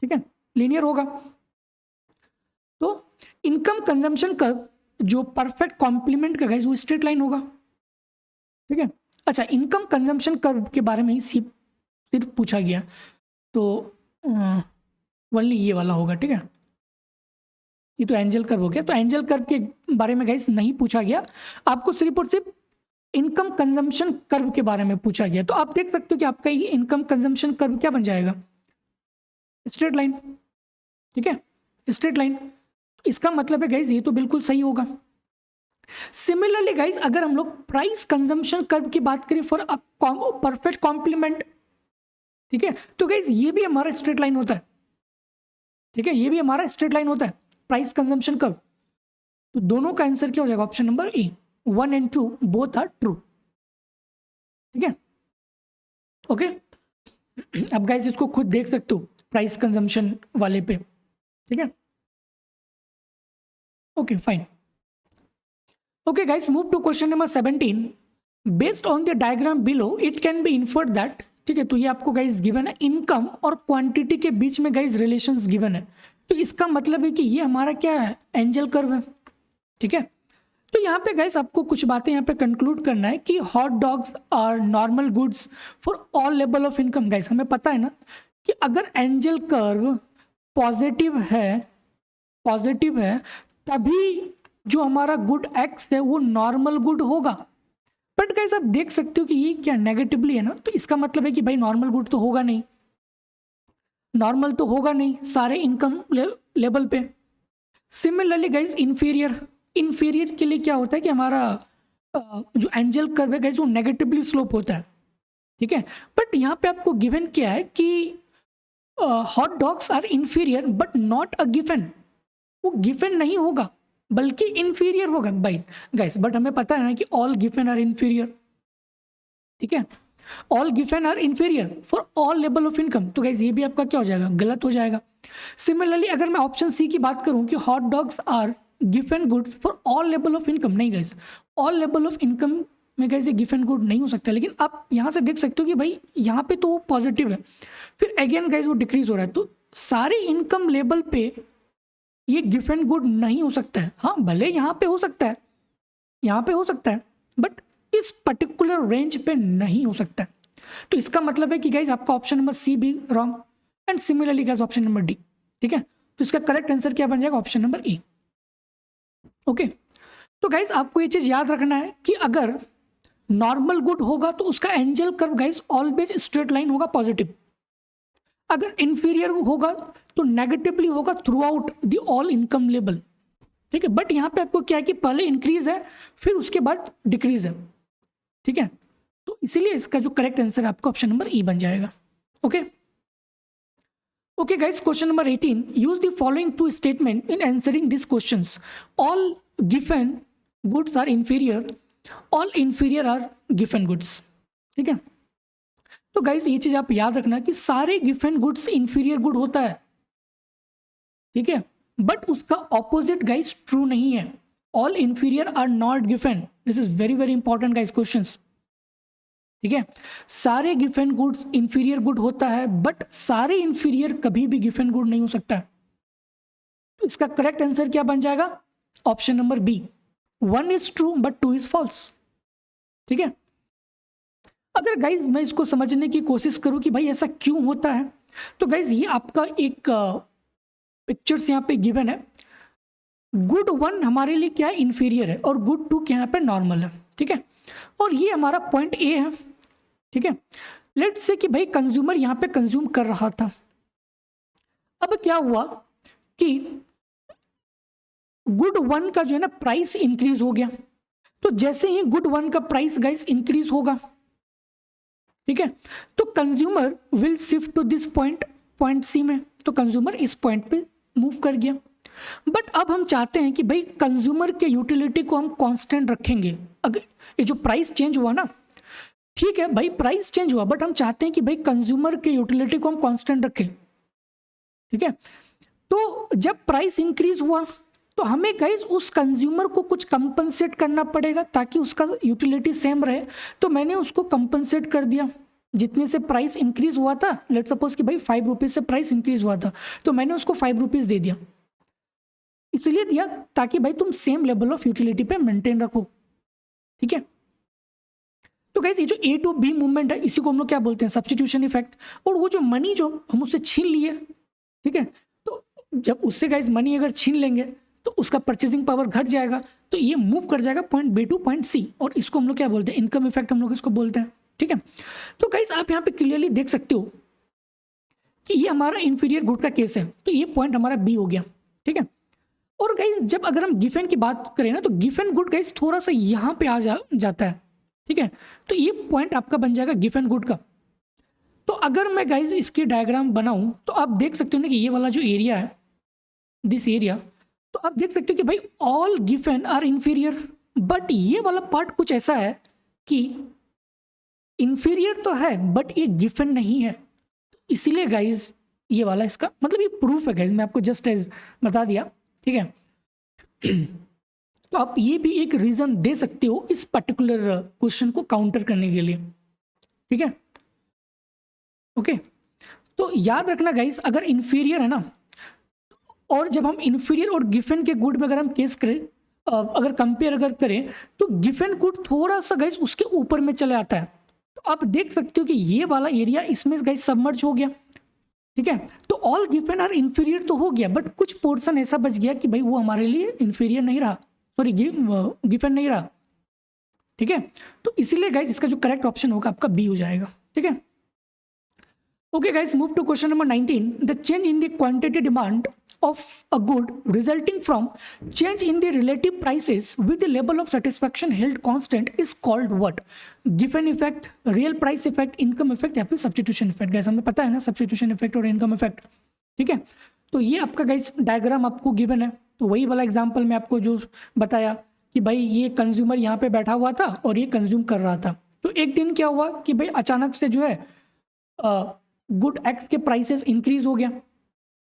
[SPEAKER 1] ठीक है, लीनियर होगा। तो इनकम कंजम्पशन कर्व जो परफेक्ट कॉम्प्लीमेंट का गाइस वो स्ट्रेट लाइन होगा, ठीक है। अच्छा, इनकम कंजम्पशन कर्व के बारे में ही सिर्फ पूछा गया, तो ओनली ये वाला होगा, ठीक है। ये तो एंजल कर्व हो गया, तो एंजल कर्व के बारे में गाइस नहीं पूछा गया, आपको सिर्फ और सिर्फ इनकम कंजम्पशन कर्व के बारे में पूछा गया। तो आप देख सकते हो कि आपका ये इनकम कंजम्पशन कर्व क्या बन जाएगा? स्ट्रेट लाइन, ठीक है, स्ट्रेट लाइन। इसका मतलब है गाइस ये तो बिल्कुल सही होगा। सिमिलरली गाइस अगर हम लोग प्राइस कंजम्पशन कर्व की बात करें फॉर अ परफेक्ट कॉम्प्लीमेंट, ठीक है, तो गाइस ये भी हमारा स्ट्रेट लाइन होता है, ठीक है, ये भी हमारा स्ट्रेट लाइन होता है प्राइस कंजम्पशन कर्व। तो दोनों का आंसर क्या हो जाएगा? Option number A, 1 and 2 both are true, ठीक है, ओके। अब गाइस इसको खुद देख सकते हो प्राइस कंजम्पशन वाले पे, ठीक है, okay fine. Okay guys, move to question number 17. Based on the diagram below, it can be inferred that, ठीक है, तो ये आपको गाइस गिवन है, इनकम और क्वांटिटी के बीच में गाइस रिलेशंस गिवन है। तो इसका मतलब है कि ये हमारा क्या है? एंजल कर्व है, ठीक है। तो यहाँ पे गाइस आपको कुछ बातें यहाँ पे कंक्लूड करना है कि hot dogs are normal goods for all level of income. Guys हमें पता है ना कि अगर एंजल कर्व पॉजिटिव है तभी जो हमारा गुड एक्स है वो नॉर्मल गुड होगा। बट गाइस आप देख सकते हो कि ये क्या नेगेटिवली है ना, तो इसका मतलब है कि भाई नॉर्मल गुड तो होगा नहीं, नॉर्मल तो होगा नहीं सारे इनकम लेवल पे। सिमिलरली गाइस इंफीरियर के लिए क्या होता है कि हमारा जो एंजल कर्व है गाइस वो नेगेटिवली स्लोप होता है, ठीक है। बट यहाँ पे आपको गिवन क्या है कि hot dogs are inferior but not a given, वो गिवन नहीं होगा बल्कि इंफीरियर होगा भाई गाइस। बट हमें पता है ना कि ऑल गिवन आर इंफीरियर, ठीक है, all given are inferior for all level of income. तो गाइस ये भी आपका क्या हो जाएगा? गलत हो जाएगा। सिमिलरली अगर मैं ऑप्शन सी की बात करूं कि hot dogs are given goods for all level of income, नहीं guys, all level of income में गाइस ये गिवन गुड नहीं हो सकता। लेकिन आप यहाँ से देख सकते हो कि भाई यहाँ पे तो वो पॉजिटिव है, फिर अगेन गाइस वो डिक्रीज हो रहा है, तो सारे इनकम लेवल पे ये गिवन गुड नहीं हो सकता है। हाँ भले यहाँ पे हो सकता है, यहाँ पे हो सकता है, बट इस पर्टिकुलर रेंज पे नहीं हो सकता है। तो इसका मतलब है कि गाइज आपका ऑप्शन नंबर सी भी wrong and similarly guys option number D, ठीक है। तो इसका करेक्ट आंसर क्या बन जाएगा? ऑप्शन नंबर ए, ओके। तो गाइज आपको ये चीज याद रखना है कि अगर नॉर्मल गुड होगा तो उसका angel curve guys always straight line होगा, पॉजिटिव। अगर इंफीरियर होगा तो नेगेटिवली होगा throughout the all income level, ठीक है। बट यहाँ पे आपको क्या है कि पहले इंक्रीज है फिर उसके बाद डिक्रीज है, ठीक है। तो इसीलिए इसका जो करेक्ट आंसर आपका ऑप्शन नंबर ई बन जाएगा, okay. Okay guys, question number 18, use the following two statement in answering this questions. All given goods are inferior, all inferior are given goods, ठीक है। तो गाइस ये चीज आप याद रखना कि सारे गिवन गुड्स इंफीरियर गुड होता है, ठीक है, बट उसका ऑपोजिट गाइस ट्रू नहीं है। All inferior are not given, this is very very important guys questions, ठीक है। सारे गिवन गुड्स इंफीरियर गुड होता है बट सारे इंफीरियर कभी भी गिवन गुड नहीं हो सकता। तो इसका करेक्ट आंसर क्या बन जाएगा? Option number B, 1 is true but 2 is false, ठीक है। अगर गाइज मैं इसको समझने की कोशिश करूं कि भाई ऐसा क्यों होता है, तो गाइज ये आपका एक पिक्चर्स यहाँ पे गिवन है। गुड 1 हमारे लिए क्या है? इंफीरियर है, और गुड 2 क्या यहाँ पे नॉर्मल है, ठीक है। और ये हमारा पॉइंट ए है, ठीक है। लेट्स से कि भाई कंज्यूमर यहाँ पे कंज्यूम कर रहा था, अब क्या हुआ कि गुड 1 का जो है ना प्राइस इंक्रीज हो गया। तो जैसे ही गुड 1 का प्राइस गाइस इंक्रीज होगा, ठीक है, तो consumer will shift to this point C में, तो कंज्यूमर इस पॉइंट पे मूव कर गया। बट अब हम चाहते हैं कि भाई कंज्यूमर के यूटिलिटी को हम कांस्टेंट रखेंगे। अगर ये जो प्राइस चेंज हुआ ना, ठीक है भाई प्राइस चेंज हुआ, बट हम चाहते हैं कि भाई कंज्यूमर के यूटिलिटी को हम कांस्टेंट रखें, ठीक है। तो जब प्राइस इंक्रीज हुआ तो हमें गाइस उस कंज्यूमर को कुछ कंपनसेट करना पड़ेगा ताकि उसका यूटिलिटी सेम रहे। तो मैंने उसको कंपनसेट कर दिया जितने से प्राइस इंक्रीज हुआ था। लेट्स सपोज कि भाई 5 रुपीज़ से प्राइस इंक्रीज हुआ था, तो मैंने उसको 5 रुपीज़ दे दिया। इसलिए दिया ताकि भाई तुम सेम लेवल ऑफ यूटिलिटी पे मेंटेन रखो, ठीक है। तो गाइस ये जो A टू B मूवमेंट है, इसी को हम लोग क्या बोलते हैं, सब्स्टिट्यूशन इफेक्ट। और वो जो मनी जो हम उससे छीन लिए, ठीक है, तो जब उससे गाइस मनी अगर छीन लेंगे तो उसका परचेसिंग पावर घट जाएगा, तो ये मूव कर जाएगा point B two point C, और इसको हम लोग क्या बोलते हैं, इनकम इफेक्ट हम लोग इसको बोलते हैं, ठीक है। तो गाइस आप यहाँ पे क्लियरली देख सकते हो कि ये हमारा इंफीरियर गुड का केस है, तो ये पॉइंट हमारा B हो गया, ठीक है। और गाइस जब अगर हम गिवन की बात करें ना, तो गिवन गुड गाइस थोड़ा सा यहाँ पे जाता है, ठीक है। तो ये पॉइंट आपका बन जाएगा गिवन गुड का। तो अगर मैं गाइस इसकी डायग्राम बनाऊं तो आप देख सकते हो ना कि ये वाला जो एरिया है, दिस एरिया, तो आप देख सकते हो कि भाई all given are inferior, but ये वाला पार्ट कुछ ऐसा है कि इंफीरियर तो है बट ये गिवन नहीं है। इसीलिए गाइस ये वाला इसका मतलब ये प्रूफ है गाइस, मैं आपको जस्ट एज बता दिया, ठीक है। तो आप ये भी एक रीजन दे सकते हो इस पर्टिकुलर क्वेश्चन को काउंटर करने के लिए, ठीक है, ओके। तो याद रखना गाइस, अगर इंफीरियर है ना, और जब हम इंफीरियर और गिवन के गुड में अगर हम केस करें, अगर कंपेयर अगर करें, तो गिवन गुड थोड़ा सा गाइस उसके ऊपर में चले आता है। तो आप देख सकते हो कि ये वाला एरिया इसमें गाइस सबमर्ज हो गया, ठीक है। तो ऑल गिवन आर इंफीरियर तो हो गया, बट कुछ पोर्शन ऐसा बच गया कि भाई वो हमारे लिए इंफीरियर नहीं रहा, सॉरी गिवन नहीं रहा, ठीक है। तो इसीलिए गाइस इसका जो करेक्ट ऑप्शन होगा आपका बी हो जाएगा, ठीक है। Okay guys, move to question number 19। The change in the quantity demand of a good resulting from change in the relative prices with the level of satisfaction held constant is called what? Given effect, real price effect, income effect या फिर substitution effect। Guys हमें पता है ना substitution effect और income effect, ठीक है। तो ये आपका गाइस डायग्राम आपको गिवन है, तो वही वाला एग्जांपल मैं आपको जो बताया कि भाई ये कंज्यूमर यहाँ पे बैठा हुआ था और ये कंज्यूम कर रहा था। तो एक दिन क्या हुआ कि भाई अचानक से जो है गुड एक्स के प्राइसेस इंक्रीज हो गया।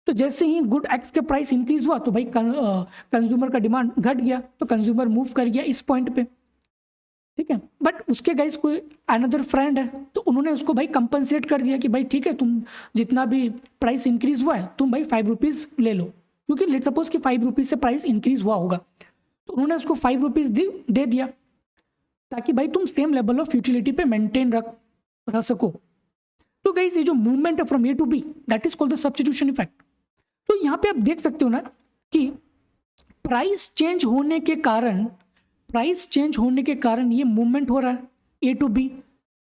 [SPEAKER 1] तो जैसे ही गुड एक्स के प्राइस इंक्रीज हुआ तो भाई कंज्यूमर का डिमांड घट गया, तो कंज्यूमर मूव कर गया इस पॉइंट पे, ठीक है। बट उसके गाइस कोई अनदर फ्रेंड है, तो उन्होंने उसको भाई कंपनसेट कर दिया कि भाई ठीक है, तुम जितना भी प्राइस इंक्रीज हुआ है तुम भाई 5 रुपीज़ ले लो, क्योंकि लेट सपोज कि 5 रुपीज़ से प्राइस इंक्रीज हुआ होगा, तो उन्होंने उसको 5 रुपीज़ दे दिया ताकि भाई तुम सेम लेवल ऑफ यूटिलिटी पे मेंटेन रह सको। तो गाइस ये जो मूवमेंट है from A to B, that is called the substitution effect. तो यहाँ पे आप देख सकते हो ना कि प्राइस चेंज होने के कारण ये मूवमेंट हो रहा है ए टू बी,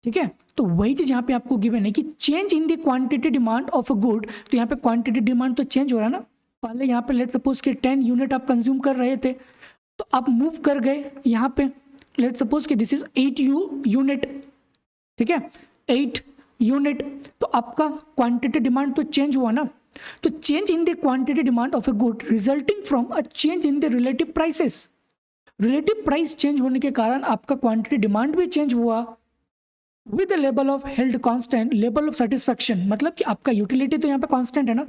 [SPEAKER 1] ठीक है। तो वही चीज यहाँ पे आपको गिवन है कि change in the quantity demand of a good, तो यहाँ पे क्वांटिटी डिमांड तो चेंज हो रहा है ना। पहले यहाँ पे लेट सपोज कि 10 यूनिट आप कंज्यूम कर रहे थे, तो आप मूव कर गए यहाँ पे लेट सपोज कि दिस इज 8 यूनिट, ठीक है, 8 यूनिट। तो आपका क्वांटिटी डिमांड तो चेंज हुआ ना। तो change in the quantity demand of a good resulting from a change in the relative prices, relative price change होने के कारण आपका क्वांटिटी डिमांड भी चेंज हुआ with the level of held constant, level of satisfaction, मतलब कि आपका utility तो यहाँ पे कांस्टेंट है ना,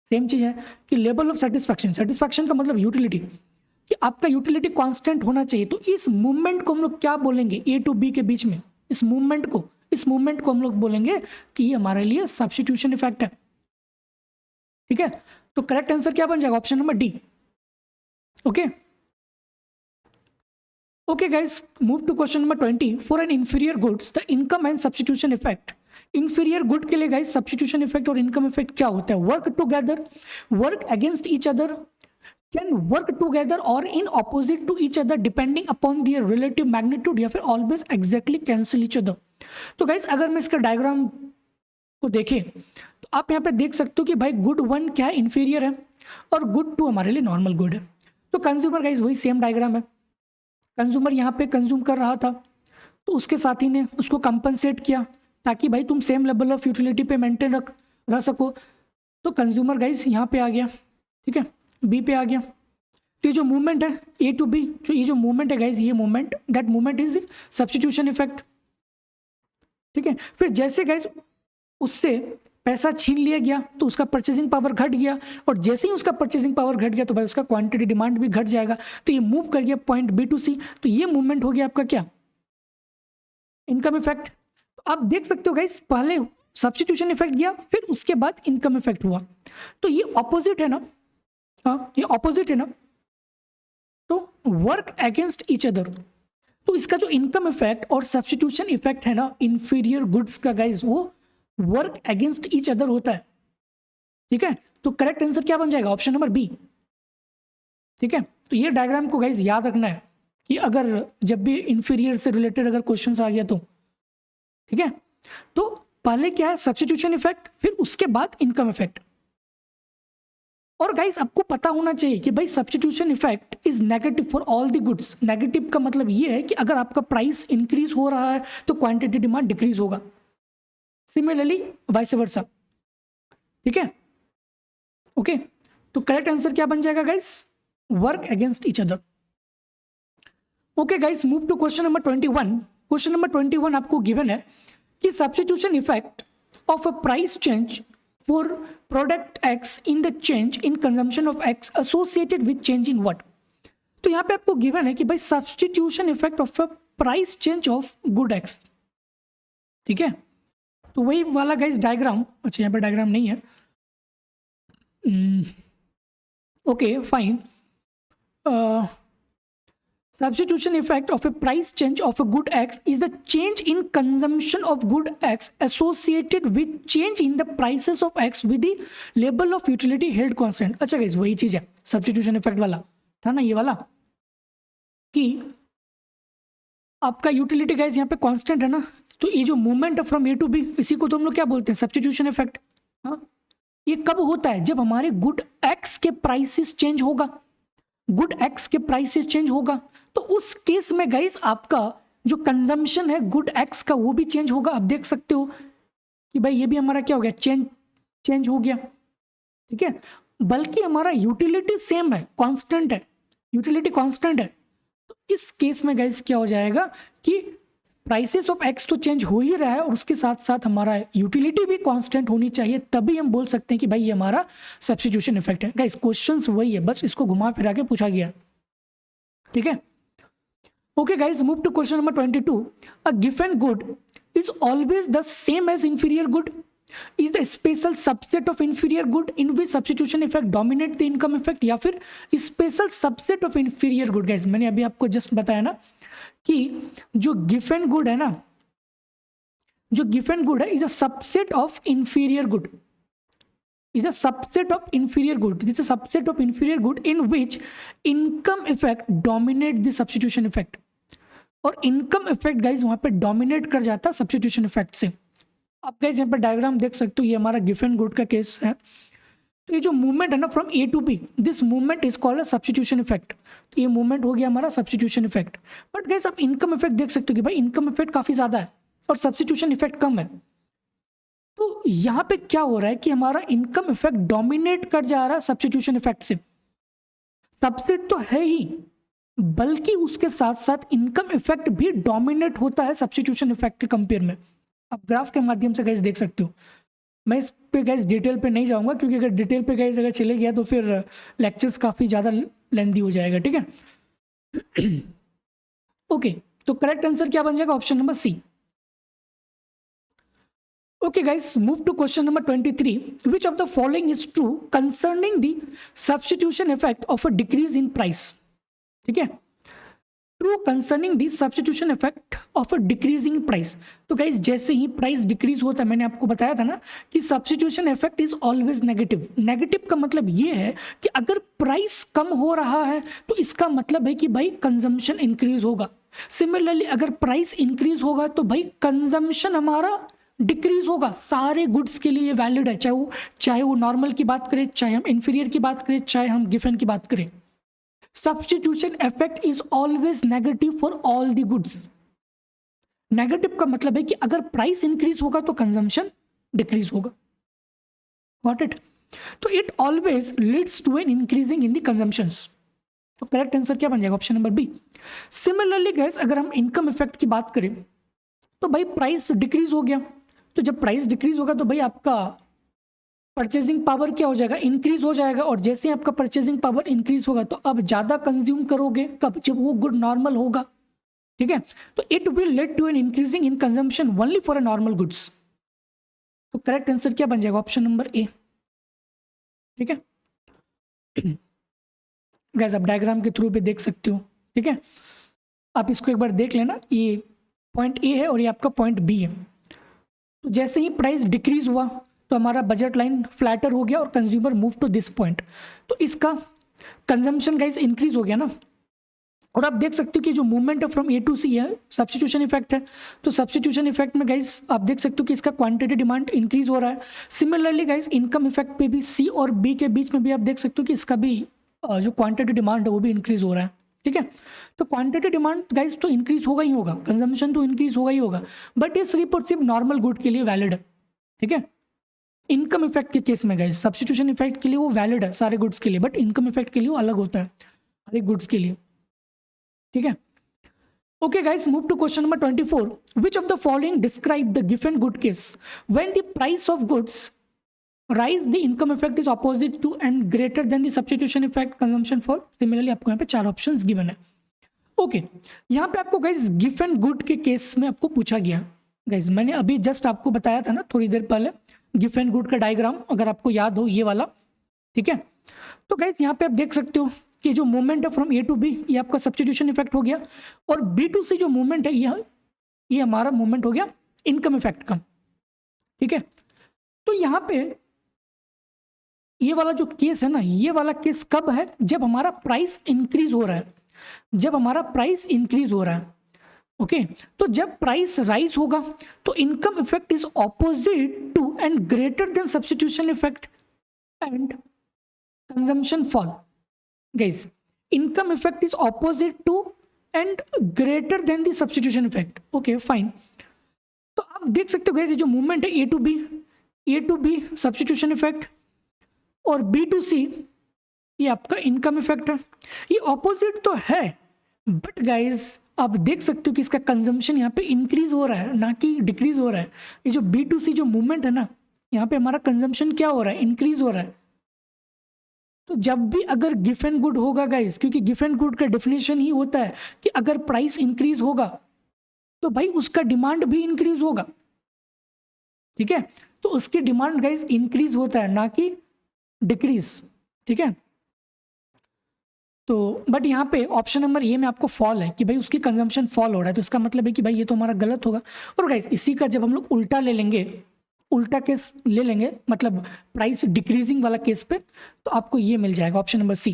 [SPEAKER 1] सेम चीज है कि लेवल ऑफ सेटिस्फैक्शन, सेटिस्फैक्शन का मतलब यूटिलिटी, कि आपका यूटिलिटी कांस्टेंट होना चाहिए। तो इस मूवमेंट को हम लोग क्या बोलेंगे, ए टू बी के बीच में इस मूवमेंट को हम लोग बोलेंगे कि ये हमारे लिए सब्स्टिट्यूशन इफेक्ट है, ठीक है। तो करेक्ट आंसर क्या बन जाएगा, option number D, okay. Okay guys, move to question number 20। For an inferior goods the income and substitution effect. Inferior good के लिए गाइस सब्स्टिट्यूशन इफेक्ट और इनकम इफेक्ट क्या होता है, work together, work against each other, can work together और in opposite to each other depending upon their relative magnitude, या फिर always exactly cancel each other. तो गाइस अगर मैं इसका डायग्राम को देखें तो आप यहाँ पे देख सकते हो कि भाई गुड 1 क्या है, इंफीरियर है, और गुड 2 हमारे लिए नॉर्मल गुड है। तो कंज्यूमर गाइस वही सेम डायग्राम है, कंज्यूमर यहाँ पे कंज्यूम कर रहा था, तो उसके साथी ने उसको कंपनसेट किया ताकि भाई तुम सेम लेवल ऑफ यूटिलिटी पे मेंटेन रह सको। तो कंज्यूमर गाइस यहाँ पे आ गया, ठीक है, बी पे आ गया। तो ये जो मूवमेंट है ए टू बी, जो ये जो मूवमेंट है गाइज, ये movement, that movement is substitution effect. ठीक है, फिर जैसे गाइज उससे पैसा छीन लिया गया तो उसका परचेसिंग पावर घट गया, और जैसे ही उसका परचेसिंग पावर घट गया तो भाई उसका क्वांटिटी डिमांड भी घट जाएगा, तो ये मूव कर गया पॉइंट बी टू सी, तो ये मूवमेंट हो गया आपका क्या, इनकम इफेक्ट। तो आप देख सकते हो गाइज, पहले सब्स्टिट्यूशन इफेक्ट गया, फिर उसके बाद इनकम इफेक्ट हुआ, तो ये ऑपोजिट है ना, हाँ ये ऑपोजिट है ना, तो वर्क अगेंस्ट ईच अदर। तो इसका जो इनकम इफेक्ट और सब्स्टिट्यूशन इफेक्ट है ना इंफीरियर गुड्स का गाइज, वो वर्क अगेंस्ट ईच अदर होता है। ठीक है, तो करेक्ट आंसर क्या बन जाएगा, ऑप्शन नंबर बी। ठीक है, तो ये डायग्राम को गाइज याद रखना है कि अगर जब भी इंफीरियर से रिलेटेड अगर क्वेश्चन आ गया तो, ठीक है, तो पहले क्या है सब्स्टिट्यूशन इफेक्ट, फिर उसके बाद इनकम इफेक्ट। और गाइस आपको पता होना चाहिए कि भाई substitution effect is negative for all the goods. Negative का मतलब ये है कि अगर आपका प्राइस इंक्रीज हो रहा है तो क्वांटिटी डिमांड डिक्रीज होगा, सिमिलरली वाइस वर्सा। ठीक है, ओके, तो करेक्ट आंसर क्या बन जाएगा guys, work against each other. Okay guys, move to question number 21। Question number 21 आपको गिवन है कि substitution effect of a price change for product X in the change in consumption of X associated with change in what। तो यहाँ पे आपको given है कि भाई substitution effect of a price change of good X। ठीक है, तो वही वाला गाइस डायग्राम, अच्छा यहाँ पे डायग्राम नहीं है, okay fine. Substitution effect of a price change of a good X is the change in consumption of good X associated with change in the prices of X with the level of utility held constant। अच्छा guys वही चीज है, substitution effect वाला था ना, ये वाला कि आपका यूटिलिटी गाइस यहाँ पे कांस्टेंट है ना, तो ये जो मूवमेंट है फ्रॉम ए टू बी, इसी को तो हम लोग क्या बोलते हैं, सब्स्टिट्यूशन इफेक्ट। हाँ, ये कब होता है, जब हमारे गुड एक्स के प्राइसेस चेंज होगा, गुड एक्स के प्राइसेस चेंज होगा, तो उस केस में गाइस आपका जो कंजम्पशन है गुड एक्स का वो भी चेंज होगा। आप देख सकते हो कि भाई ये भी हमारा क्या हो गया, चेंज हो गया। ठीक है, बल्कि हमारा यूटिलिटी सेम है, कांस्टेंट है, यूटिलिटी कांस्टेंट है, तो इस केस में गाइस क्या हो जाएगा कि प्राइसेस ऑफ एक्स तो चेंज हो ही रहा है और उसके साथ साथ हमारा यूटिलिटी भी कांस्टेंट होनी चाहिए, तभी हम बोल सकते हैं कि भाई ये हमारा सब्स्टिट्यूशन इफेक्ट है। गाइस क्वेश्चंस वही है, बस इसको घुमा फिरा के पूछा गया। ठीक है, okay guys, move to question number 22। A given good is always the same as inferior good is the special subset of inferior good in which substitution effect dominate the income effect, या फिर special subset of inferior good. Guys मैंने अभी आपको just बताया ना कि जो given good है ना, जो गिवन गुड है is a subset of inferior good, is a subset of inferior good, this is a subset of inferior good in which income effect dominate the substitution effect। और income effect guys वहां पे dominate कर जाता है substitution effect से। आप guys यहाँ पे डायग्राम देख सकते हो, ये हमारा गिवन गुड का केस है, तो ये जो मूवमेंट है ना from A to B, this movement is called substitution effect. तो ये मूवमेंट हो गया हमारा सब्स्टिट्यूशन इफेक्ट। बट गाइज आप इनकम इफेक्ट देख सकते हो कि भाई इनकम इफेक्ट काफी ज्यादा है और सब्स्टिट्यूशन इफेक्ट कम है, तो यहाँ पे क्या हो रहा है कि हमारा इनकम इफेक्ट डोमिनेट कर जा रहा है सब्स्टिट्यूशन इफेक्ट से। सबसेट तो है ही, बल्कि उसके साथ साथ इनकम इफेक्ट भी डोमिनेट होता है सब्स्टिट्यूशन इफेक्ट के कंपेयर में। आप ग्राफ के माध्यम से गाइस देख सकते हो। मैं इस पे गाइस डिटेल पे नहीं जाऊंगा, क्योंकि अगर डिटेल पे गाइस अगर चले गया तो फिर लेक्चर्स काफ़ी ज़्यादा लेंदी हो जाएगा। ठीक है, ओके, तो करेक्ट आंसर क्या बन जाएगा, option number C. Okay guys, move to question number 23. Which of the following is true concerning the substitution effect of a decrease in price? ठीक है, true concerning the substitution effect of a decreasing price. तो guys जैसे ही price decrease होता है, मैंने आपको बताया था ना कि substitution effect is always negative. Negative का मतलब ये है कि अगर प्राइस कम हो रहा है तो इसका मतलब है कि भाई कंजम्पशन इंक्रीज होगा। सिमिलरली अगर प्राइस इंक्रीज होगा तो भाई कंजम्पशन हमारा डिक्रीज होगा। सारे गुड्स के लिए वैलिड है, चाहे वो नॉर्मल की बात करें, चाहे हम इंफीरियर की बात करें, चाहे हम गिवन की बात करें। Substitution effect is always negative for all the goods. Negative का मतलब है कि अगर प्राइस इंक्रीज होगा तो कंजम्पशन डिक्रीज होगा। Got it? तो it always leads to an increasing in the consumptions. तो करेक्ट आंसर क्या बन जाएगा? Option number B. Similarly guys अगर हम इनकम इफेक्ट की बात करें तो भाई प्राइस डिक्रीज हो गया, तो जब प्राइस डिक्रीज होगा तो भाई आपका परचेजिंग पावर क्या हो जाएगा? इंक्रीज हो जाएगा। और जैसे आपका परचेजिंग पावर इंक्रीज होगा तो अब ज़्यादा कंज्यूम करोगे, कब? जब वो गुड नॉर्मल होगा, ठीक है। तो it will lead to an increasing in consumption only for a normal goods. तो करेक्ट आंसर क्या बन जाएगा? ऑप्शन नंबर ए, ठीक है। गाइस आप डायग्राम के थ्रू भी देख सकते हो, ठीक है। आप इसको एक बार देख लेना, ये पॉइंट ए है और ये आपका पॉइंट बी है। तो जैसे ही प्राइस डिक्रीज हुआ तो हमारा बजट लाइन फ्लैटर हो गया और consumer move to this point, तो इसका कंजम्पशन गाइस इंक्रीज हो गया ना। और आप देख सकते हो कि जो मूवमेंट है फ्रॉम ए टू सी है, सब्स्टिट्यूशन इफेक्ट है। तो सब्स्टिट्यूशन इफेक्ट में गाइस आप देख सकते हो कि इसका क्वांटिटी डिमांड इंक्रीज हो रहा है। सिमिलरली गाइस इनकम इफेक्ट पे भी सी और बी के बीच में भी आप देख सकते हो कि इसका भी जो क्वांटिटी डिमांड है वो भी इंक्रीज हो रहा है, ठीक है। तो क्वांटिटी डिमांड गाइस तो इंक्रीज होगा ही होगा, कंजम्पशन तो इंक्रीज होगा ही होगा, बट ये सिर्फ और सिर्फ नॉर्मल गुड के लिए वैलिड है, ठीक है। इनकम इफेक्ट के केस में गाइस सब्स्टिट्यूशन इफेक्ट के लिए वो वैलिड है सारे गुड्स के लिए, बट इनकम इफेक्ट के लिए वो अलग होता है हर एक गुड्स के लिए, ठीक है। Okay guys, move to question number 24। Which of the following describe the given good case when the price of goods rise the income effect is opposite to and greater than the substitution effect consumption fall. Similarly आपको यहाँ पे 4 options given है। Okay, यहाँ पे आपको guys given good के case में आपको पूछा गया। गाइस मैंने अभी जस्ट आपको बताया था ना थोड़ी देर पहले गिवन गुड का डायग्राम, अगर आपको याद हो ये वाला, ठीक है। तो गाइस यहाँ पे आप देख सकते हो कि जो मूवमेंट है फ्रॉम ए टू बी ये आपका सब्स्टिट्यूशन इफेक्ट हो गया, और बी टू सी जो मूवमेंट है ये हमारा मूवमेंट हो गया इनकम इफेक्ट का, ठीक है। तो यहाँ पे ये वाला जो केस है ना, ये वाला केस कब है? जब हमारा प्राइस इंक्रीज हो रहा है, जब हमारा प्राइस इंक्रीज हो रहा है, ओके। तो जब प्राइस राइज होगा तो income effect is opposite to and greater than substitution effect and consumption fall. Guys income effect is opposite to and greater than the substitution effect, okay fine. तो आप देख सकते हो गाइस ये जो मूवमेंट है ए टू बी सब्स्टिट्यूशन इफेक्ट और B to सी ये आपका इनकम इफेक्ट है। ये ऑपोजिट तो है, बट गाइस आप देख सकते हो कि इसका कंजम्पशन यहाँ पे इंक्रीज हो रहा है ना कि डिक्रीज हो रहा है। ये जो बी टू सी जो मूवमेंट है ना, यहाँ पे हमारा कंजम्पशन क्या हो रहा है? इंक्रीज हो रहा है। तो जब भी अगर गिवन गुड होगा गाइस, क्योंकि गिवन गुड का डेफिनेशन ही होता है कि अगर प्राइस इंक्रीज होगा तो भाई उसका डिमांड भी इंक्रीज होगा, ठीक है। तो उसकी डिमांड गाइस इंक्रीज होता है ना कि डिक्रीज, ठीक है। तो बट यहाँ पे ऑप्शन नंबर ए में आपको फॉल है कि भाई उसकी कंजम्पशन फॉल हो रहा है, तो इसका मतलब है कि भाई ये तो हमारा गलत होगा। और गाइस इसी का जब हम लोग उल्टा ले लेंगे, उल्टा केस ले लेंगे, मतलब प्राइस डिक्रीजिंग वाला केस पे, तो आपको ये मिल जाएगा ऑप्शन नंबर सी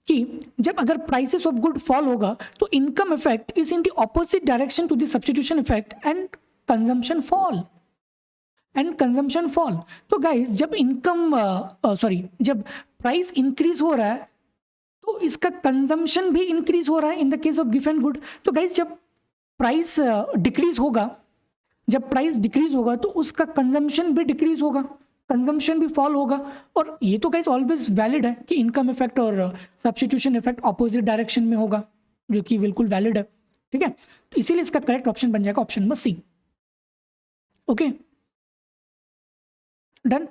[SPEAKER 1] कि जब अगर प्राइसेस ऑफ गुड फॉल होगा तो income effect is in the opposite direction to the substitution effect and consumption fall, and consumption fall. तो गाइस जब जब प्राइस इंक्रीज हो रहा है तो इसका कंजम्पशन भी इंक्रीज हो रहा है in the case of given good. तो गाइस जब प्राइस डिक्रीज होगा, जब प्राइस डिक्रीज होगा तो उसका कंजम्पशन भी डिक्रीज होगा, कंजम्पशन भी फॉल होगा। और ये तो गाइस ऑलवेज वैलिड है कि इनकम इफेक्ट और सब्स्टिट्यूशन इफेक्ट ऑपोजिट डायरेक्शन में होगा, जो कि बिल्कुल वैलिड है, ठीक है। तो इसीलिए इसका करेक्ट ऑप्शन बन जाएगा option number C, okay done.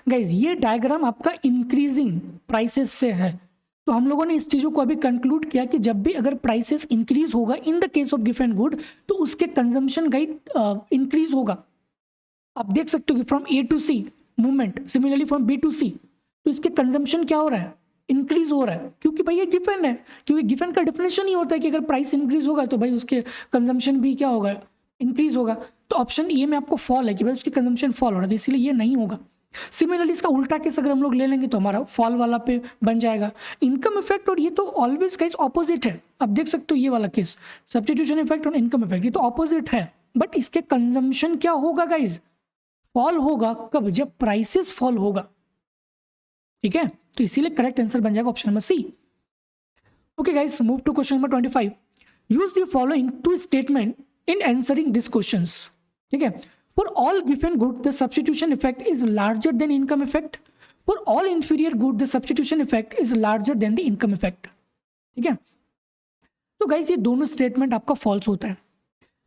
[SPEAKER 1] Guys ये डायग्राम आपका इंक्रीजिंग प्राइसेस से है, तो हम लोगों ने इस चीज़ों को अभी कंक्लूड किया कि जब भी अगर प्राइसेस इंक्रीज होगा in the case of given good तो उसके कंजम्पशन गाइड इंक्रीज होगा। आप देख सकते हो कि from A to C movement, similarly from B to C, तो इसके कंजम्पशन क्या हो रहा है? इंक्रीज हो रहा है, क्योंकि भाई ये गिवन है, क्योंकि गिवन का डेफिनेशन ही होता है कि अगर प्राइस इंक्रीज होगा तो भाई उसके कंजम्पशन भी क्या होगा? इंक्रीज होगा। तो ऑप्शन ए में आपको फॉल है कि भाई उसकी कंजम्पशन फॉल हो रहा है, तो इसीलिए ये नहीं होगा। सिमिलरली इसका उल्टा केस अगर हम लोग ले लेंगे तो हमारा फॉल वाला पे बन जाएगा इनकम इफेक्ट, और ये तो ऑलवेज गाइस ऑपोजिट है। आप देख सकते हो ये वाला केस सब्स्टिट्यूशन इफेक्ट और इनकम इफेक्ट ये तो ऑपोजिट है, बट इसके कंजम्पशन क्या होगा गाइस? फॉल होगा। कब? जब प्राइसेस फॉल होगा, ठीक है। तो इसीलिए करेक्ट आंसर बन जाएगा option number C. Okay guys, move to question number 25। Use the following two statement in answering this questions, ठीक है। For all given good, the substitution effect is larger than income effect. For all inferior good the substitution effect is larger than the income effect. ठीक है, तो guys ये दोनों statement आपका false होता है।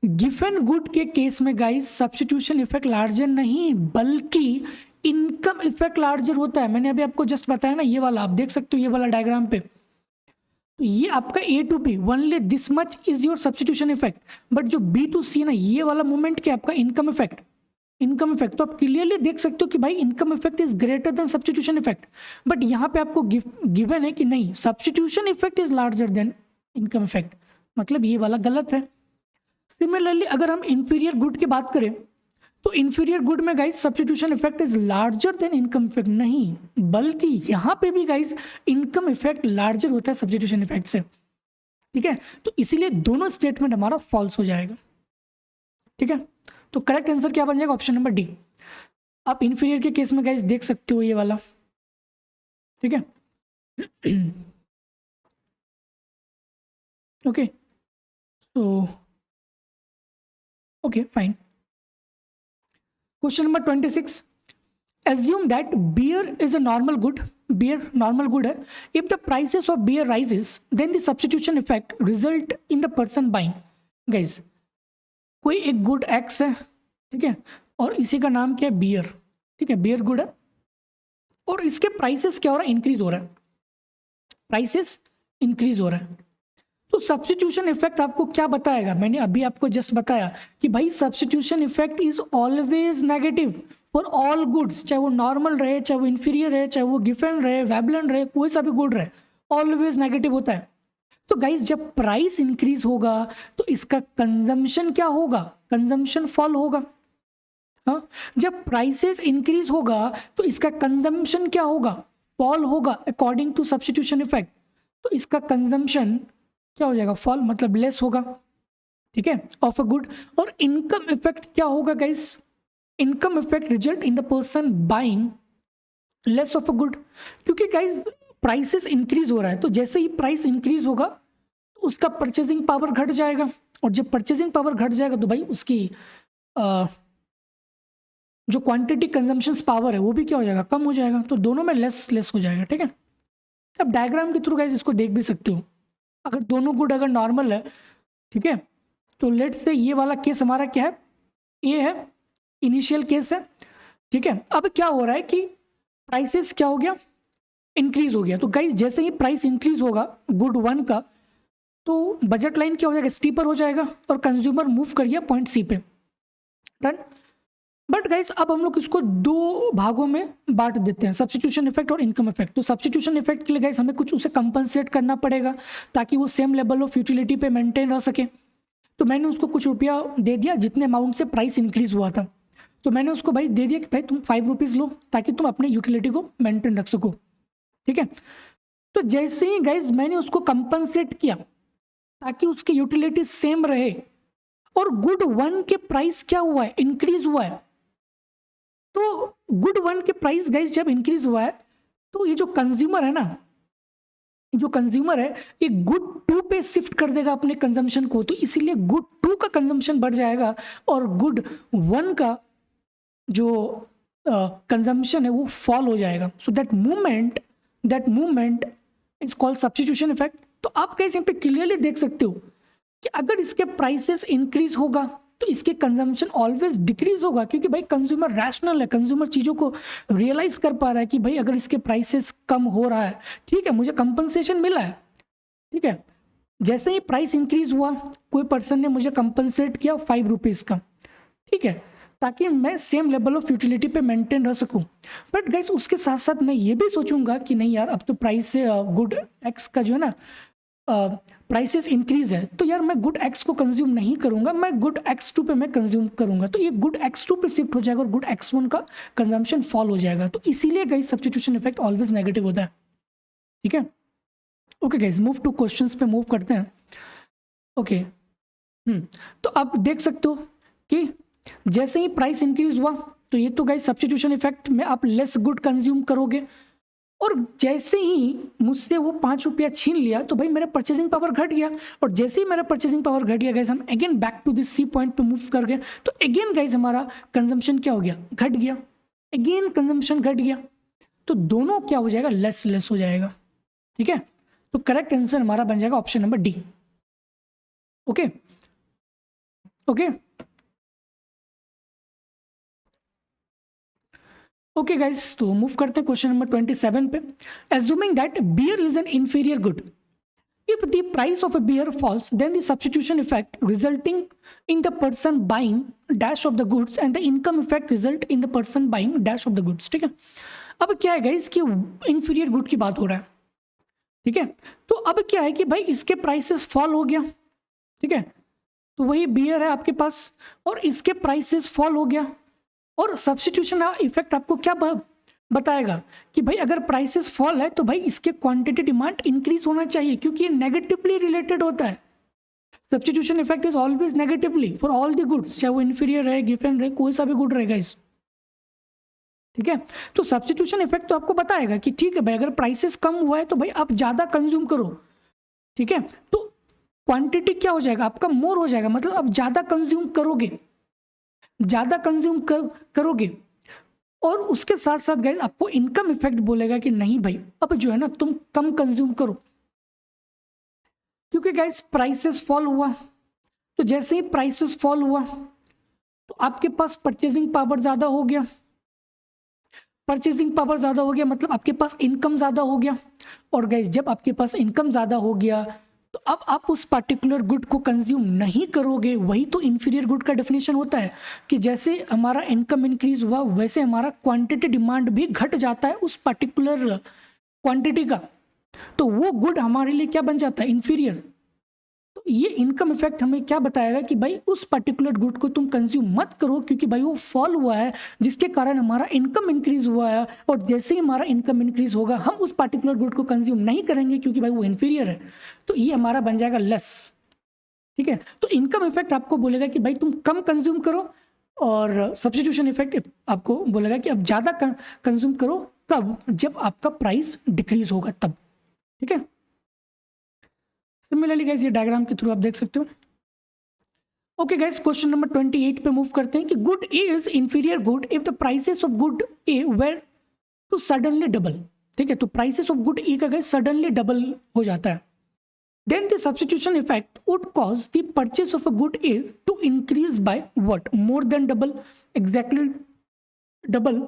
[SPEAKER 1] गिवन गुड के केस में गाइस सब्स्टिट्यूशन इफेक्ट लार्जर नहीं बल्कि इनकम इफेक्ट लार्जर होता है। मैंने अभी आपको जस्ट बताया ना, ये वाला आप देख सकते हो, ये वाला डायग्राम पे, तो ये आपका A to B only this much is your substitution effect, but जो B to C है ना, ये वाला मूवमेंट क्या आपका इनकम इफेक्ट। इनकम इफेक्ट तो आप क्लियरली देख सकते हो कि भाई income effect is greater than substitution effect, but यहाँ पे आपको गिवन है कि नहीं substitution effect is larger than income effect, मतलब ये वाला गलत है। सिमिलरली अगर हम इंफीरियर गुड की बात करें तो इंफीरियर गुड में guys substitution effect is larger than income effect, नहीं बल्कि यहाँ पे भी गाइस इनकम इफेक्ट लार्जर होता है सब्स्टिट्यूशन इफेक्ट से। ठीक है, तो इसीलिए दोनों स्टेटमेंट हमारा फॉल्स हो जाएगा। ठीक है, तो करेक्ट आंसर क्या बन जाएगा, ऑप्शन नंबर डी। आप इंफीरियर के केस में गाइस देख सकते हो ये वाला। ठीक है, okay, so okay fine. Question number 26, assume that beer is a normal good, beer normal good है, if the prices of beer rises then the substitution effect result in the person buying। guys कोई एक good x है, ठीक है, और इसी का नाम क्या है बियर। ठीक है, बियर गुड है और इसके प्राइसेस क्या हो रहा है, इंक्रीज हो रहा है, प्राइसेस इंक्रीज हो रहा है। तो सब्स्टिट्यूशन इफेक्ट आपको क्या बताएगा, मैंने अभी आपको जस्ट बताया कि भाई substitution effect is always negative for all goods, चाहे वो नॉर्मल रहे, चाहे वो इंफीरियर रहे, चाहे वो गिफन रहे, वेबलन रहे, कोई सा भी गुड रहे, ऑलवेज नेगेटिव होता है। तो गाइस जब प्राइस इंक्रीज होगा तो इसका कंजम्पशन क्या होगा, कंजम्पशन फॉल होगा। हाँ, जब प्राइसेस इंक्रीज होगा तो इसका कंजम्पशन क्या होगा, फॉल होगा अकॉर्डिंग टू सब्स्टिट्यूशन इफेक्ट। तो इसका कंजम्पशन क्या हो जाएगा, फॉल, मतलब लेस होगा। ठीक है, ऑफ अ गुड। और इनकम इफेक्ट क्या होगा guys, income effect result in the person buying less of a good, क्योंकि गाइस प्राइसेस इंक्रीज हो रहा है, तो जैसे ही प्राइस इंक्रीज होगा तो उसका परचेजिंग पावर घट जाएगा, और जब परचेजिंग पावर घट जाएगा तो भाई उसकी जो क्वांटिटी कंजम्पशन पावर है वो भी क्या हो जाएगा, कम हो जाएगा। तो दोनों में लेस हो जाएगा। ठीक है, अब डायग्राम के थ्रू गाइस इसको देख भी सकते हो। अगर दोनों गुड अगर नॉर्मल है, ठीक है, तो लेट्स से ये वाला केस हमारा क्या है, ए है, इनिशियल केस है। ठीक है, अब क्या हो रहा है कि प्राइसेस क्या हो गया, इंक्रीज हो गया। तो गाइस जैसे ही प्राइस इंक्रीज होगा गुड वन का तो बजट लाइन क्या हो जाएगा, स्टीपर हो जाएगा और कंज्यूमर मूव कर गया पॉइंट सी पे। डन। बट गाइस अब हम लोग इसको दो भागों में बांट देते हैं, सब्स्टिट्यूशन इफेक्ट और इनकम इफेक्ट। तो सब्स्टिट्यूशन इफेक्ट के लिए गाइस हमें कुछ उसे कंपनसेट करना पड़ेगा ताकि वो सेम लेवल ऑफ यूटिलिटी पे मेंटेन रह सके। तो मैंने उसको कुछ रुपया दे दिया जितने अमाउंट से प्राइस इंक्रीज हुआ था, तो मैंने उसको भाई दे दिया कि भाई तुम 5 रुपीज़ लो ताकि तुम अपने यूटिलिटी को मेंटेन रख सको। ठीक है, तो जैसे ही गाइस मैंने उसको कंपनसेट किया ताकि उसकी यूटिलिटी सेम रहे और गुड वन के प्राइस क्या हुआ है, इंक्रीज हुआ है। तो गुड वन के प्राइस गाइस जब इंक्रीज हुआ है तो ये जो कंज्यूमर है ना, जो कंज्यूमर है ये गुड टू पे शिफ्ट कर देगा अपने कंजम्पशन को, तो इसीलिए गुड टू का कंजम्पशन बढ़ जाएगा और गुड वन का जो कंजम्पशन है वो फॉल हो जाएगा। So that movement is called substitution effect. तो आप कैसे यहाँ पे क्लियरली देख सकते हो कि अगर इसके प्राइसेस इंक्रीज होगा तो इसके कंजम्पशन ऑलवेज डिक्रीज होगा, क्योंकि भाई कंज्यूमर रैशनल है, कंज्यूमर चीज़ों को रियलाइज कर पा रहा है कि भाई अगर इसके प्राइसेस कम हो रहा है, ठीक है, मुझे कंपनसेशन मिला है। ठीक है, जैसे ही प्राइस इंक्रीज हुआ कोई पर्सन ने मुझे कंपनसेट किया 5 रुपीज़ का, ठीक है, ताकि मैं सेम लेवल ऑफ यूटिलिटी पे मेंटेन रह सकूं। बट गाइस उसके साथ साथ मैं ये भी सोचूंगा कि नहीं यार अब तो प्राइस से गुड एक्स का जो है ना प्राइसेस इंक्रीज है, तो यार मैं गुड एक्स को कंज्यूम नहीं करूंगा, मैं गुड एक्स टू पे मैं कंज्यूम करूंगा। तो ये गुड एक्स टू पे शिफ्ट हो जाएगा और गुड एक्स वन का कंजम्पशन फॉल हो जाएगा। तो इसीलिए guys substitution effect always negative होता है। ठीक है, okay guys move two questions पे मूव करते हैं। ओके तो आप देख सकते हो कि जैसे ही प्राइस इंक्रीज हुआ तो ये तो गाइस सब्स्टिट्यूशन इफेक्ट में आप लेस गुड कंज्यूम करोगे, और जैसे ही मुझसे वो 5 रुपया छीन लिया तो भाई मेरा परचेजिंग पावर घट गया, और जैसे ही मेरा परचेजिंग पावर घट गया गाइस हम again back to this C point पे मूव कर गए, तो अगेन गाइस हमारा कंजम्पशन क्या हो गया, घट गया, अगेन कंजम्पशन घट गया। तो दोनों क्या हो जाएगा, लेस लेस हो जाएगा। ठीक है, तो करेक्ट आंसर हमारा बन जाएगा option number D. Okay okay okay guys, तो मूव करते हैं क्वेश्चन नंबर 27 पे। Assuming that beer is an inferior good, if the price of a beer falls, then the substitution effect resulting in the person buying dash of the goods and the income effect result in the person buying dash of the goods। ठीक है, अब क्या है guys कि inferior good की बात हो रहा है। ठीक है, तो अब क्या है कि भाई इसके प्राइसेस फॉल हो गया। ठीक है, तो वही बियर है आपके पास और इसके प्राइसेस फॉल हो गया, और सब्स्टिट्यूशन इफेक्ट आपको क्या बताएगा कि भाई अगर प्राइसेस फॉल है तो भाई इसके क्वांटिटी डिमांड इंक्रीज होना चाहिए, क्योंकि ये नेगेटिवली रिलेटेड होता है। Substitution effect is always negatively for all the goods, चाहे वो इन्फीरियर रहे, गिवन रहे, कोई सा भी गुड रहेगा इस। ठीक है, तो सब्स्टिट्यूशन इफेक्ट तो आपको बताएगा कि ठीक है भाई अगर प्राइसेस कम हुआ है तो भाई आप ज़्यादा कंज्यूम करो। ठीक है, तो क्वांटिटी क्या हो जाएगा आपका, मोर हो जाएगा, मतलब आप ज़्यादा कंज्यूम करोगे, ज़्यादा कंज्यूम करोगे। और उसके साथ साथ गाइज आपको इनकम इफेक्ट बोलेगा कि नहीं भाई अब जो है ना तुम कम कंज्यूम करो, क्योंकि गाइज प्राइसेस फॉल हुआ। तो जैसे ही प्राइसेस फॉल हुआ तो आपके पास परचेजिंग पावर ज़्यादा हो गया, परचेजिंग पावर ज़्यादा हो गया मतलब आपके पास इनकम ज़्यादा हो गया। और गाइज जब आपके पास इनकम ज़्यादा हो गया तो अब आप उस पर्टिकुलर गुड को कंज्यूम नहीं करोगे। वही तो इन्फीरियर गुड का डेफिनेशन होता है कि जैसे हमारा इनकम इंक्रीज हुआ वैसे हमारा क्वांटिटी डिमांड भी घट जाता है उस पर्टिकुलर क्वांटिटी का, तो वो गुड हमारे लिए क्या बन जाता है, इन्फीरियर। तो ये इनकम इफेक्ट हमें क्या बताएगा कि भाई उस पर्टिकुलर गुड को तुम कंज्यूम मत करो, क्योंकि भाई वो फॉल हुआ है जिसके कारण हमारा इनकम इंक्रीज हुआ है, और जैसे ही हमारा इनकम इंक्रीज होगा हम उस पर्टिकुलर गुड को कंज्यूम नहीं करेंगे क्योंकि भाई वो इन्फीरियर है। तो ये हमारा बन जाएगा लेस। ठीक है, तो इनकम इफेक्ट आपको बोलेगा कि भाई तुम कम कंज्यूम करो, और सब्स्टिट्यूशन इफेक्ट आपको बोलेगा कि अब ज़्यादा कंज्यूम करो, कब, जब आपका प्राइस डिक्रीज होगा तब। ठीक है, सिमिलरली गाइस ये डायग्राम के थ्रू आप देख सकते हो। ओके गाइस, क्वेश्चन नंबर 28 पे मूव करते हैं कि good A is inferior good if the prices of good A were to suddenly double. ठीक है, तो प्राइसेस ऑफ गुड ए का गाइस सडनली डबल हो जाता है, then the substitution effect would cause the purchase of a good A to increase by what, more than double, exactly double,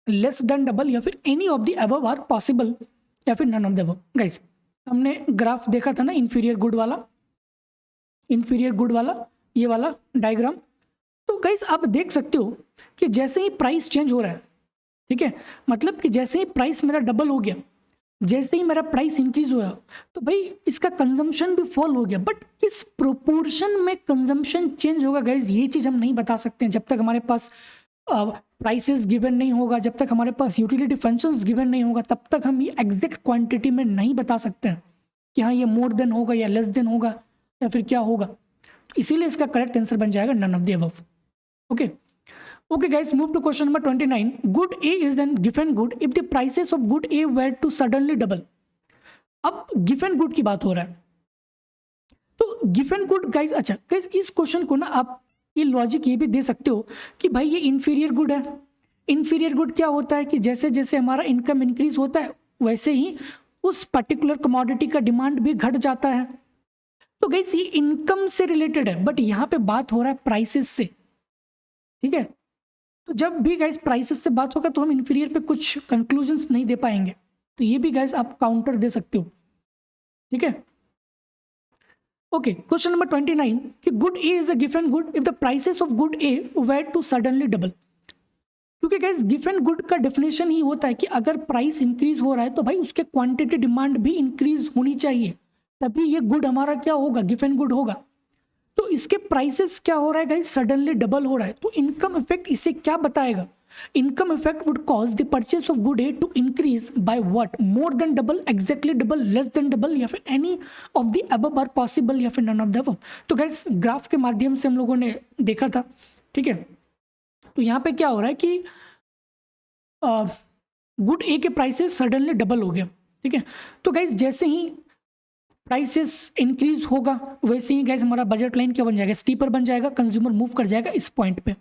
[SPEAKER 1] less than double, या फिर any of the above are possible, या फिर none of the above. Guys हमने graph देखा था ना inferior good वाला, inferior good वाला ये वाला डायग्राम। तो गाइस आप देख सकते हो कि जैसे ही प्राइस चेंज हो रहा है, ठीक है, मतलब कि जैसे ही प्राइस मेरा डबल हो गया, जैसे ही मेरा प्राइस इंक्रीज हुआ तो भाई इसका कंजम्पशन भी फॉल हो गया, बट किस प्रोपोर्शन में कंजम्पशन चेंज होगा गाइस ये चीज़ हम नहीं बता सकते हैं जब तक हमारे पास प्राइसेस गिवन नहीं होगा, जब तक हमारे पास यूटिलिटी फंक्शंस गिवन नहीं होगा, तब तक हम ये एग्जैक्ट क्वांटिटी में नहीं बता सकते हैं कि हाँ ये मोर देन होगा या लेस देन होगा या फिर क्या होगा। तो इसीलिए इसका करेक्ट आंसर बन जाएगा none of the above. Okay okay guys, move to question number 29। Good A is an given good if the prices of good A were to suddenly double. अब गिवन गुड की बात हो रहा है, तो given good guys, अच्छा guys इस question को ना आप ये लॉजिक ये भी दे सकते हो कि भाई ये इन्फीरियर गुड है। इन्फीरियर गुड क्या होता है कि जैसे जैसे हमारा इनकम इंक्रीज होता है वैसे ही उस पर्टिकुलर कमोडिटी का डिमांड भी घट जाता है। तो गाइस ये इनकम से रिलेटेड है, बट यहाँ पे बात हो रहा है प्राइसेस से। ठीक है, तो जब भी गाइस प्राइसेस से बात होगा तो हम इन्फीरियर पे कुछ कंक्लूजन्स नहीं दे पाएंगे, तो ये भी गाइस आप काउंटर दे सकते हो। ठीक है, ओके क्वेश्चन नंबर 29 कि good A is a given good if the prices of good A were to suddenly double. क्योंकि गाइस गिवन गुड का डेफिनेशन ही होता है कि अगर प्राइस इंक्रीज हो रहा है तो भाई उसके क्वांटिटी डिमांड भी इंक्रीज होनी चाहिए, तभी ये गुड हमारा क्या होगा, गिवन गुड होगा। तो इसके प्राइसेस क्या हो रहा है गाइस, सडनली डबल हो रहा है। तो इनकम इफेक्ट इसे क्या बताएगा, income effect would cause the purchase of good A to increase by what, more than double, exactly double, less than double, या फिर any of the above are possible, या फिर नन ऑफ द अबव। तो guys graph के माध्यम से हम लोगों ने देखा था। ठीक है, तो यहाँ पे क्या हो रहा है कि गुड ए के प्राइसेस सडनली डबल हो गया। ठीक है, तो गाइस जैसे ही प्राइसेस इंक्रीज होगा वैसे ही गाइस हमारा बजट लाइन क्या बन जाएगा, स्टीपर बन जाएगा, कंज्यूमर मूव कर जाएगा इस पॉइंट पे।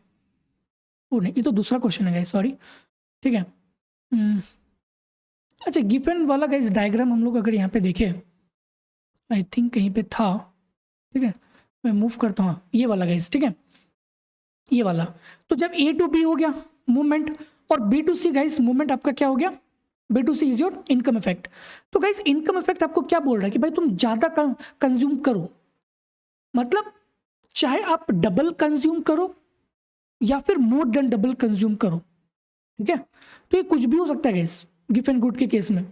[SPEAKER 1] ओ नहीं, ये तो दूसरा क्वेश्चन है गाइस, सॉरी। ठीक है, अच्छा गिवन वाला गाइस डायग्राम हम लोग अगर यहाँ पे देखें, आई थिंक कहीं पे था, ठीक है, मैं मूव करता हूँ, ये वाला गाइस, ठीक है, ये वाला। तो जब ए टू बी हो गया मूवमेंट, और B to C guys movement आपका क्या हो गया, B to C is your income effect. तो गाइस इनकम इफेक्ट आपको क्या बोल रहा है कि भाई तुम ज़्यादा कंज्यूम करो, मतलब चाहे आप डबल कंज्यूम करो या फिर मोर देन डबल कंज्यूम करो, ठीक है। तो ये कुछ भी हो सकता है गाइस गिव एंड गुड के केस में,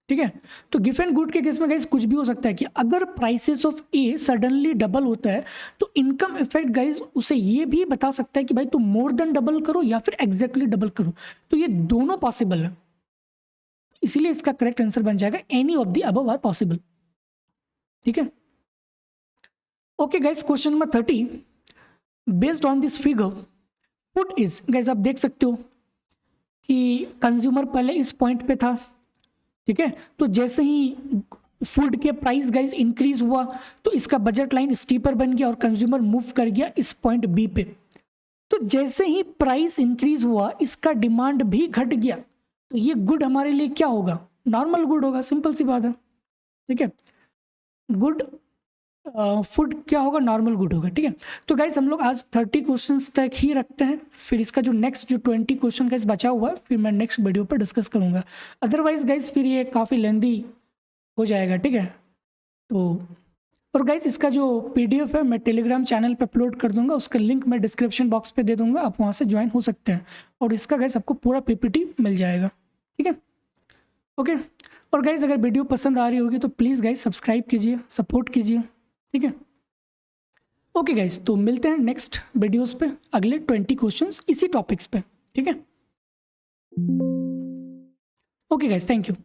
[SPEAKER 1] ठीक है। तो गिव एंड गुड के केस में गाइस कुछ भी हो सकता है कि अगर prices of A suddenly double होता है तो इनकम इफेक्ट गाइस उसे ये भी बता सकता है कि भाई तुम मोर देन डबल करो या फिर एग्जैक्टली डबल करो। तो ये दोनों पॉसिबल है, इसीलिए इसका करेक्ट आंसर बन जाएगा any of the above are possible, ठीक है। Okay guys, question number 30, based on this figure food is, guys आप देख सकते हो कि कंज्यूमर पहले इस पॉइंट पे था, ठीक है। तो जैसे ही फूड के प्राइस गाइस इंक्रीज हुआ तो इसका बजट लाइन स्टीपर बन गया और कंज्यूमर मूव कर गया इस पॉइंट बी पे। तो जैसे ही प्राइस इंक्रीज हुआ इसका डिमांड भी घट गया, तो ये गुड हमारे लिए क्या होगा, नॉर्मल गुड होगा, सिंपल सी बात है, ठीक है। गुड फूड क्या होगा, नॉर्मल गुड होगा, ठीक है। तो गाइस हम लोग आज 30 क्वेश्चंस तक ही रखते हैं, फिर इसका जो नेक्स्ट जो 20 क्वेश्चन गाइस बचा हुआ है फिर मैं नेक्स्ट वीडियो पर डिस्कस करूंगा। अदरवाइज गाइस फिर ये काफ़ी लेंदी हो जाएगा, ठीक है। तो और गाइस इसका जो PDF है मैं टेलीग्राम चैनल पे अपलोड कर दूंगा, उसका लिंक मैं डिस्क्रिप्शन बॉक्स पे दे दूंगा, आप वहाँ से ज्वाइन हो सकते हैं और इसका गाइस आपको पूरा PPT मिल जाएगा, ठीक है। ओके, और गाइस अगर वीडियो पसंद आ रही होगी तो प्लीज़ गाइस सब्सक्राइब कीजिए, सपोर्ट कीजिए, ठीक है। ओके गाइस, तो मिलते हैं नेक्स्ट वीडियोस पे अगले 20 क्वेश्चंस इसी टॉपिक्स पे, ठीक है। Okay guys, thank you.